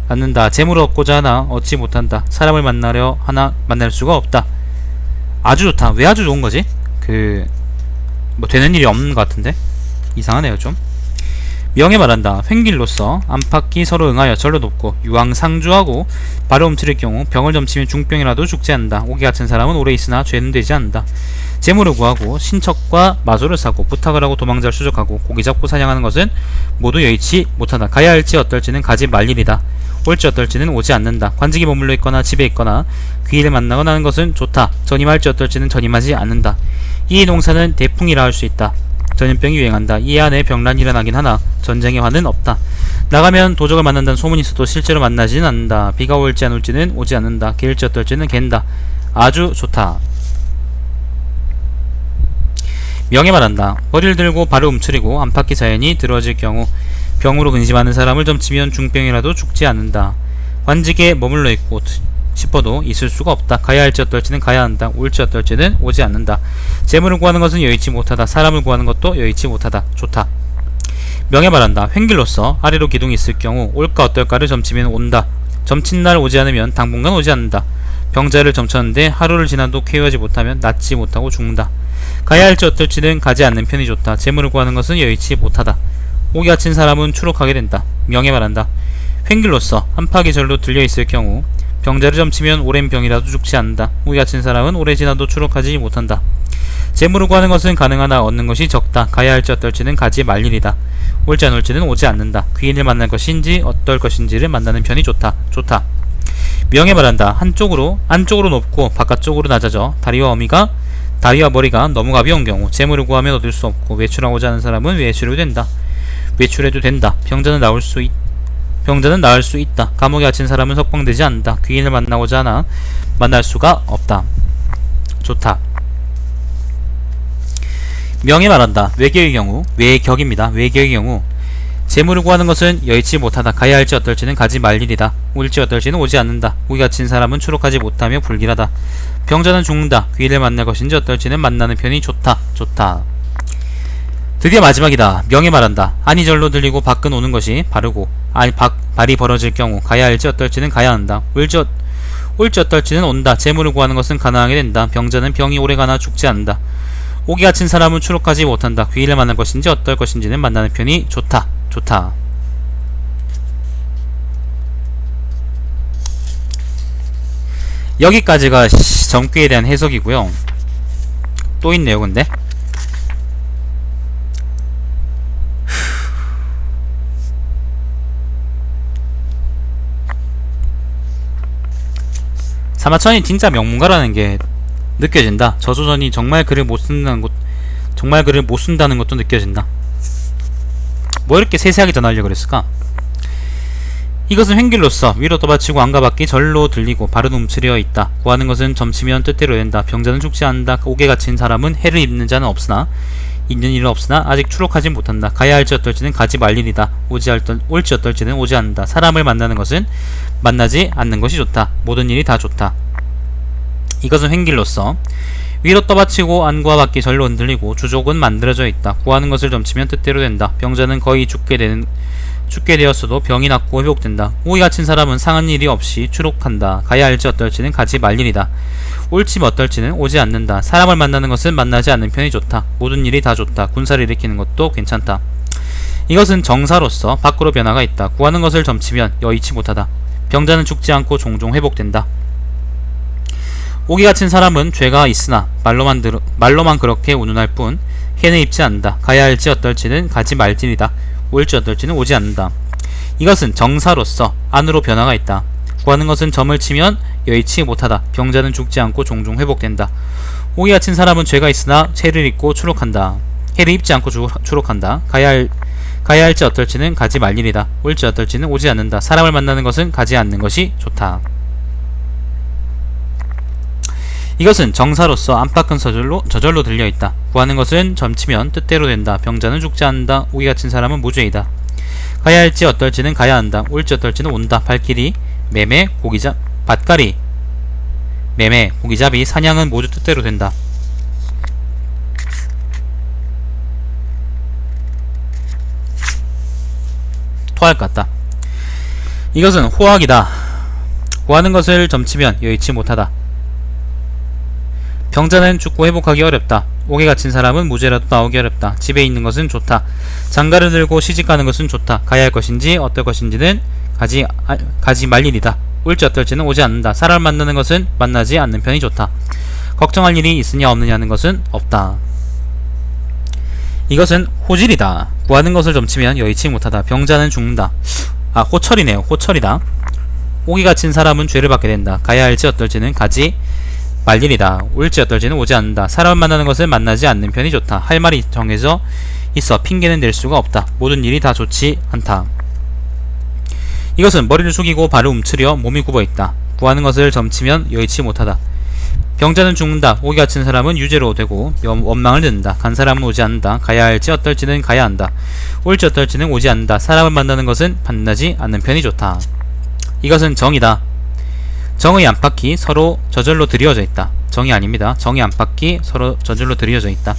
A: 않는다. 재물을 얻고자 하나 얻지 못한다. 사람을 만나려 하나 만날 수가 없다. 아주 좋다. 왜 아주 좋은 거지? 뭐 되는 일이 없는 것 같은데 이상하네요 좀. 명예 말한다. 횡길로서 안팎이 서로 응하여 절로 높고 유황상주하고 발을 움츠릴 경우 병을 점치면 중병이라도 죽지 않는다. 오기 같은 사람은 오래 있으나 죄는 되지 않는다. 재물을 구하고 신척과 마소를 사고 부탁을 하고 도망자를 추적하고 고기 잡고 사냥하는 것은 모두 여의치 못하다. 가야 할지 어떨지는 가지 말 일이다. 올지 어떨지는 오지 않는다. 관직에 머물러 있거나 집에 있거나 귀인을 만나거나 하는 것은 좋다. 전임할지 어떨지는 전임하지 않는다. 이 농사는 대풍이라 할 수 있다. 전염병이 유행한다. 이 안에 병란이 일어나긴 하나 전쟁의 화는 없다. 나가면 도적을 만난다는 소문이 있어도 실제로 만나지는 않는다. 비가 올지 안 올지는 오지 않는다. 개일지 어떨지는 갠다. 아주 좋다. 명예 말한다. 머리를 들고 발을 움츠리고 안팎이 자연히 들어질 경우 병으로 근심하는 사람을 점치면 중병이라도 죽지 않는다. 관직에 머물러 있고 싶어도 있을 수가 없다. 가야 할지 어떨지는 가야 한다. 올지 어떨지는 오지 않는다. 재물을 구하는 것은 여의치 못하다. 사람을 구하는 것도 여의치 못하다. 좋다. 명예 말한다. 횡길로서 아래로 기둥이 있을 경우 올까 어떨까를 점치면 온다. 점친 날 오지 않으면 당분간 오지 않는다. 병자를 점쳤는데 하루를 지나도 쾌유하지 못하면 낫지 못하고 죽는다. 가야 할지 어떨지는 가지 않는 편이 좋다. 재물을 구하는 것은 여의치 못하다. 오기 갇힌 사람은 추록하게 된다. 명예 말한다. 횡길로서 한파기 절로 들려있을 경우 병자를 점치면 오랜 병이라도 죽지 않는다. 오기 갇힌 사람은 오래 지나도 추록하지 못한다. 재물을 구하는 것은 가능하나 얻는 것이 적다. 가야 할지 어떨지는 가지 말 일이다. 올지 안 올지는 오지 않는다. 귀인을 만날 것인지 어떨 것인지를 만나는 편이 좋다. 좋다. 명예 말한다. 안쪽으로 높고 바깥쪽으로 낮아져 다리와 머리가 너무 가벼운 경우 재물을 구하면 얻을 수 없고 외출하고자 하는 사람은 외출해도 된다. 병자는 나을 수 있다. 감옥에 갇힌 사람은 석방되지 않는다. 귀인을 만나고자 하나 만날 수가 없다. 좋다. 명예 말한다. 외격입니다. 외격의 경우 재물을 구하는 것은 여의치 못하다. 가야 할지 어떨지는 가지 말 일이다. 올지 어떨지는 오지 않는다. 오기 갇힌 사람은 추록하지 못하며 불길하다. 병자는 죽는다. 귀인을 만날 것인지 어떨지는 만나는 편이 좋다. 좋다. 드디어 마지막이다. 명예 말한다. 안이 절로 들리고 밖은 오는 것이 바르고 발이 벌어질 경우 가야 할지 어떨지는 가야 한다. 올지 어떨지는 온다. 재물을 구하는 것은 가능하게 된다. 병자는 병이 오래가나 죽지 않는다. 오기 갇힌 사람은 추록하지 못한다. 귀인을 만날 것인지 어떨 것인지는 만나는 편이 좋다. 좋다. 여기까지가 점괘에 대한 해석이고요. 또 있네요. 근데 사마천이 진짜 명문가라는 게 느껴진다. 저조선이 정말 글을 못 쓴다는 것도 느껴진다. 뭐 이렇게 세세하게 전하려고 그랬을까? 이것은 횡길로서 위로 떠받치고 안과 밖이 절로 들리고 발은 움츠려 있다. 구하는 것은 점치면 뜻대로 된다. 병자는 죽지 않는다. 옥에 갇힌 사람은 해를 입는 자는 없으나 있는 일은 없으나 아직 추록하지 못한다. 가야 할지 어떨지는 가지 말 일이다. 올지 어떨지는 오지 않는다. 사람을 만나는 것은 만나지 않는 것이 좋다. 모든 일이 다 좋다. 이것은 횡길로서 위로 떠받치고 안과 밖이 절로 흔들리고 주족은 만들어져 있다. 구하는 것을 점치면 뜻대로 된다. 병자는 거의 죽게 되었어도 병이 낫고 회복된다. 오기 갇힌 사람은 상한 일이 없이 추록한다. 가야 할지 어떨지는 가지 말 일이다. 올지 어떨지는 오지 않는다. 사람을 만나는 것은 만나지 않는 편이 좋다. 모든 일이 다 좋다. 군사를 일으키는 것도 괜찮다. 이것은 정사로서 밖으로 변화가 있다. 구하는 것을 점치면 여의치 못하다. 병자는 죽지 않고 종종 회복된다. 오기 갇힌 사람은 죄가 있으나 말로만 그렇게 운운할 뿐 해는 입지 않는다. 가야 할지 어떨지는 가지 말지이다. 올지 어떨지는 오지 않는다. 이것은 정사로서 안으로 변화가 있다. 구하는 것은 점을 치면 여의치 못하다. 병자는 죽지 않고 종종 회복된다. 오기 갇힌 사람은 죄가 있으나 해를 입고 추록한다. 해를 입지 않고 추록한다. 가야 할지 어떨지는 가지 말 일이다. 올지 어떨지는 오지 않는다. 사람을 만나는 것은 가지 않는 것이 좋다. 이것은 정사로서 안팎은 저절로 들려있다. 구하는 것은 점치면 뜻대로 된다. 병자는 죽지 않는다. 오기 갇힌 사람은 무죄이다. 가야 할지 어떨지는 가야 한다. 올지 어떨지는 온다. 발길이, 매매, 밭갈이, 매매, 고기잡이, 사냥은 모두 뜻대로 된다. 토할 것 같다. 이것은 호학이다. 구하는 것을 점치면 여의치 못하다. 병자는 죽고 회복하기 어렵다. 옥에 갇힌 사람은 무죄라도 나오기 어렵다. 집에 있는 것은 좋다. 장가를 들고 시집가는 것은 좋다. 가야 할 것인지 어떨 것인지는 가지 말 일이다. 올지 어떨지는 오지 않는다. 사람을 만나는 것은 만나지 않는 편이 좋다. 걱정할 일이 있으냐 없느냐 하는 것은 없다. 이것은 호질이다. 구하는 것을 점치면 여의치 못하다. 병자는 죽는다. 호철이네요. 호철이다. 옥에 갇힌 사람은 죄를 받게 된다. 가야 할지 어떨지는 가지 말 일이다. 올지 어떨지는 오지 않는다. 사람을 만나는 것을 만나지 않는 편이 좋다. 할 말이 정해져 있어 핑계는 낼 수가 없다. 모든 일이 다 좋지 않다. 이것은 머리를 숙이고 발을 움츠려 몸이 굽어있다. 구하는 것을 점치면 여의치 못하다. 병자는 죽는다. 오기 갇힌 사람은 유죄로 되고 원망을 듣는다. 간 사람은 오지 않는다. 가야 할지 어떨지는 가야 한다. 올지 어떨지는 오지 않는다. 사람을 만나는 것은 만나지 않는 편이 좋다. 이것은 정이다. 정의 안팎이 서로 저절로 드리워져 있다. 정이 아닙니다. 정의 안팎이 서로 저절로 드리워져 있다.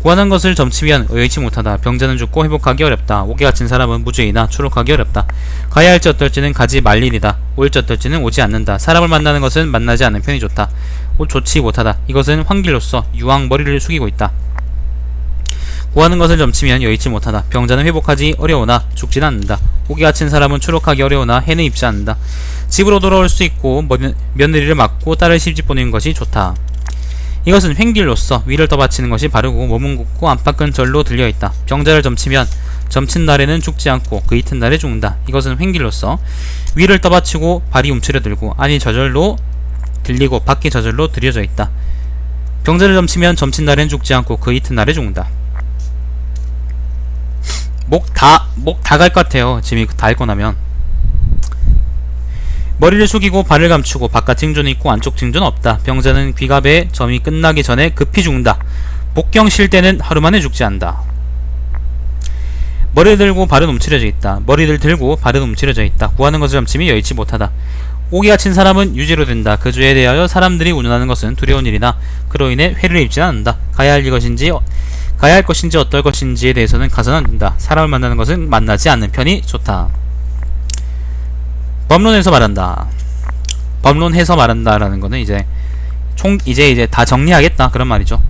A: 구하는 것을 점치면 의의치 못하다. 병자는 죽고 회복하기 어렵다. 오기 갇힌 사람은 무죄이나 추록하기 어렵다. 가야 할지 어떨지는 가지 말 일이다. 올지 어떨지는 오지 않는다. 사람을 만나는 것은 만나지 않는 편이 좋다. 좋지 못하다. 이것은 황길로서 유황 머리를 숙이고 있다. 구하는 것을 점치면 여의치 못하다. 병자는 회복하기 어려우나 죽진 않는다. 오기 갇힌 사람은 추록하기 어려우나 해는 입지 않는다. 집으로 돌아올 수 있고 며느리를 맡고 딸을 시집 보내는 것이 좋다. 이것은 횡길로서 위를 떠받치는 것이 바르고 몸은 굽고 안팎은 절로 들려있다. 병자를 점치면 점친 날에는 죽지 않고 그 이튿날에 죽는다. 이것은 횡길로서 위를 떠받치고 발이 움츠려들고 안이 저절로 들리고 밖이 저절로 들여져 있다. 병자를 점치면 점친 날에는 죽지 않고 그 이튿날에 죽는다. 목 다 갈 것 같아요. 지금 다 읽고 나면. 머리를 숙이고 발을 감추고 바깥 징조는 있고 안쪽 징조는 없다. 병자는 귀갑의 점이 끝나기 전에 급히 죽는다. 복경 쉴 때는 하루 만에 죽지 않는다. 머리를 들고 발은 움츠려져 있다. 머리를 들고 발은 움츠려져 있다. 구하는 것을 점치면 여의치 못하다. 오기 갇힌 사람은 유죄로 된다. 그 죄에 대하여 사람들이 운운하는 것은 두려운 일이나 그로 인해 회를 입지 않는다. 가야 할 것인지 어떨 것인지에 대해서는 가서는 안 된다. 사람을 만나는 것은 만나지 않는 편이 좋다. 법론에서 말한다. 법론해서 말한다라는 거는 이제 다 정리하겠다 그런 말이죠.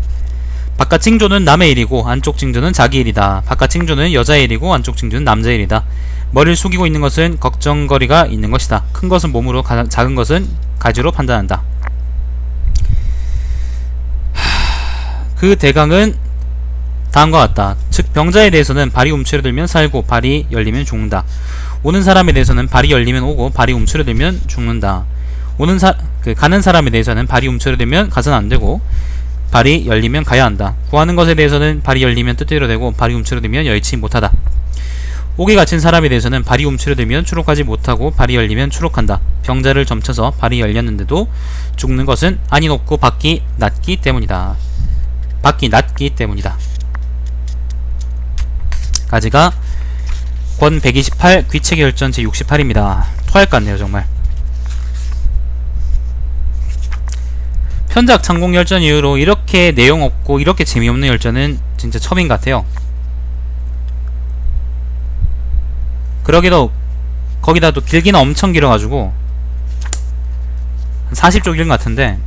A: 바깥 징조는 남의 일이고 안쪽 징조는 자기 일이다. 바깥 징조는 여자의 일이고 안쪽 징조는 남자의 일이다. 머리를 숙이고 있는 것은 걱정거리가 있는 것이다. 큰 것은 몸으로 작은 것은 가지로 판단한다. 그 대강은 다음과 같다. 즉 병자에 대해서는 발이 움츠려들면 살고 발이 열리면 죽는다. 오는 사람에 대해서는 발이 열리면 오고 발이 움츠려들면 죽는다. 가는 사람에 대해서는 발이 움츠려들면 가서는 안되고 발이 열리면 가야 한다. 구하는 것에 대해서는 발이 열리면 뜻대로 되고 발이 움츠려들면 여의치 못하다. 오기 갇힌 사람에 대해서는 발이 움츠려들면 추록하지 못하고 발이 열리면 추록한다. 병자를 점쳐서 발이 열렸는데도 죽는 것은 안이 높고 밖이 낮기 때문이다. 까지가 권 128 귀체결전 제68입니다. 토할 것 같네요 정말. 편작 창공열전 이후로 이렇게 내용 없고 이렇게 재미없는 열전은 진짜 처음인 것 같아요. 그러기도 거기다 또 길기는 엄청 길어가지고 한 40쪽 읽은 것 같은데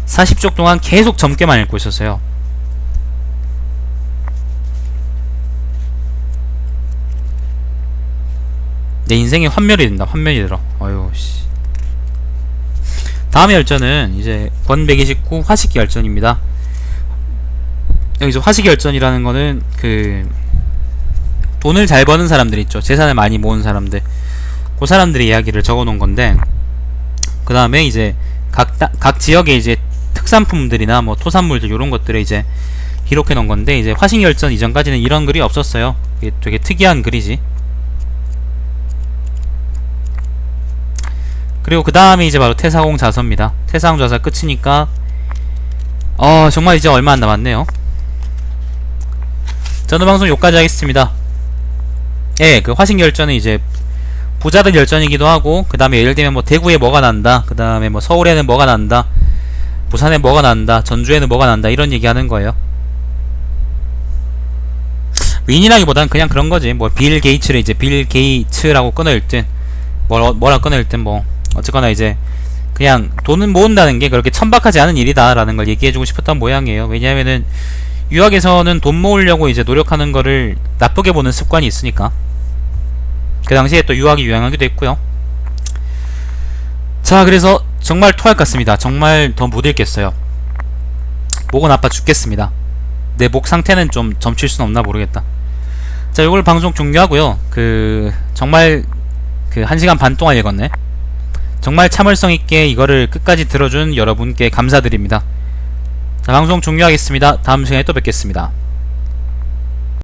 A: 40쪽 동안 계속 점괘만 읽고 있었어요. 내 인생에 환멸이 된다. 환멸이 들어. 어휴 씨. 다음 열전은 이제 권 129 화식기 열전입니다. 여기서 화식기 열전이라는 거는 그 돈을 잘 버는 사람들 있죠. 재산을 많이 모은 사람들. 그 사람들의 이야기를 적어 놓은 건데, 그 다음에 이제 각 지역의 이제 특산품들이나 뭐 토산물들 요런 것들을 이제 기록해 놓은 건데, 이제 화식기 열전 이전까지는 이런 글이 없었어요. 이게 되게 특이한 글이지. 그리고 그 다음에 이제 바로 태사공 자서입니다. 태사공 자서 끝이니까 정말 이제 얼마 안 남았네요. 저는 방송 여기까지 하겠습니다. 예, 그 화식 열전은 이제 부자들 열전이기도 하고, 그 다음에 예를 들면 뭐 대구에 뭐가 난다, 그 다음에 뭐 서울에는 뭐가 난다, 부산에 뭐가 난다, 전주에는 뭐가 난다, 이런 얘기 하는 거예요. 윈이라기보단 그냥 그런 거지. 뭐 빌 게이츠를 이제 빌 게이츠라고 끊어읽든 뭐라 끊어읽든 뭐 어쨌거나 이제 그냥 돈은 모은다는 게 그렇게 천박하지 않은 일이다 라는 걸 얘기해주고 싶었던 모양이에요. 왜냐하면은 유학에서는 돈 모으려고 이제 노력하는 거를 나쁘게 보는 습관이 있으니까. 그 당시에 또 유학이 유행하기도 했고요. 자, 그래서 정말 토할 것 같습니다. 정말 더 못 읽겠어요. 목은 아파 죽겠습니다. 내 목 상태는 좀 점칠 수는 없나 모르겠다. 자, 이걸 방송 종료하고요. 정말 1시간 반 동안 읽었네. 정말 참을성 있게 이거를 끝까지 들어준 여러분께 감사드립니다. 자, 방송 종료하겠습니다. 다음 시간에 또 뵙겠습니다.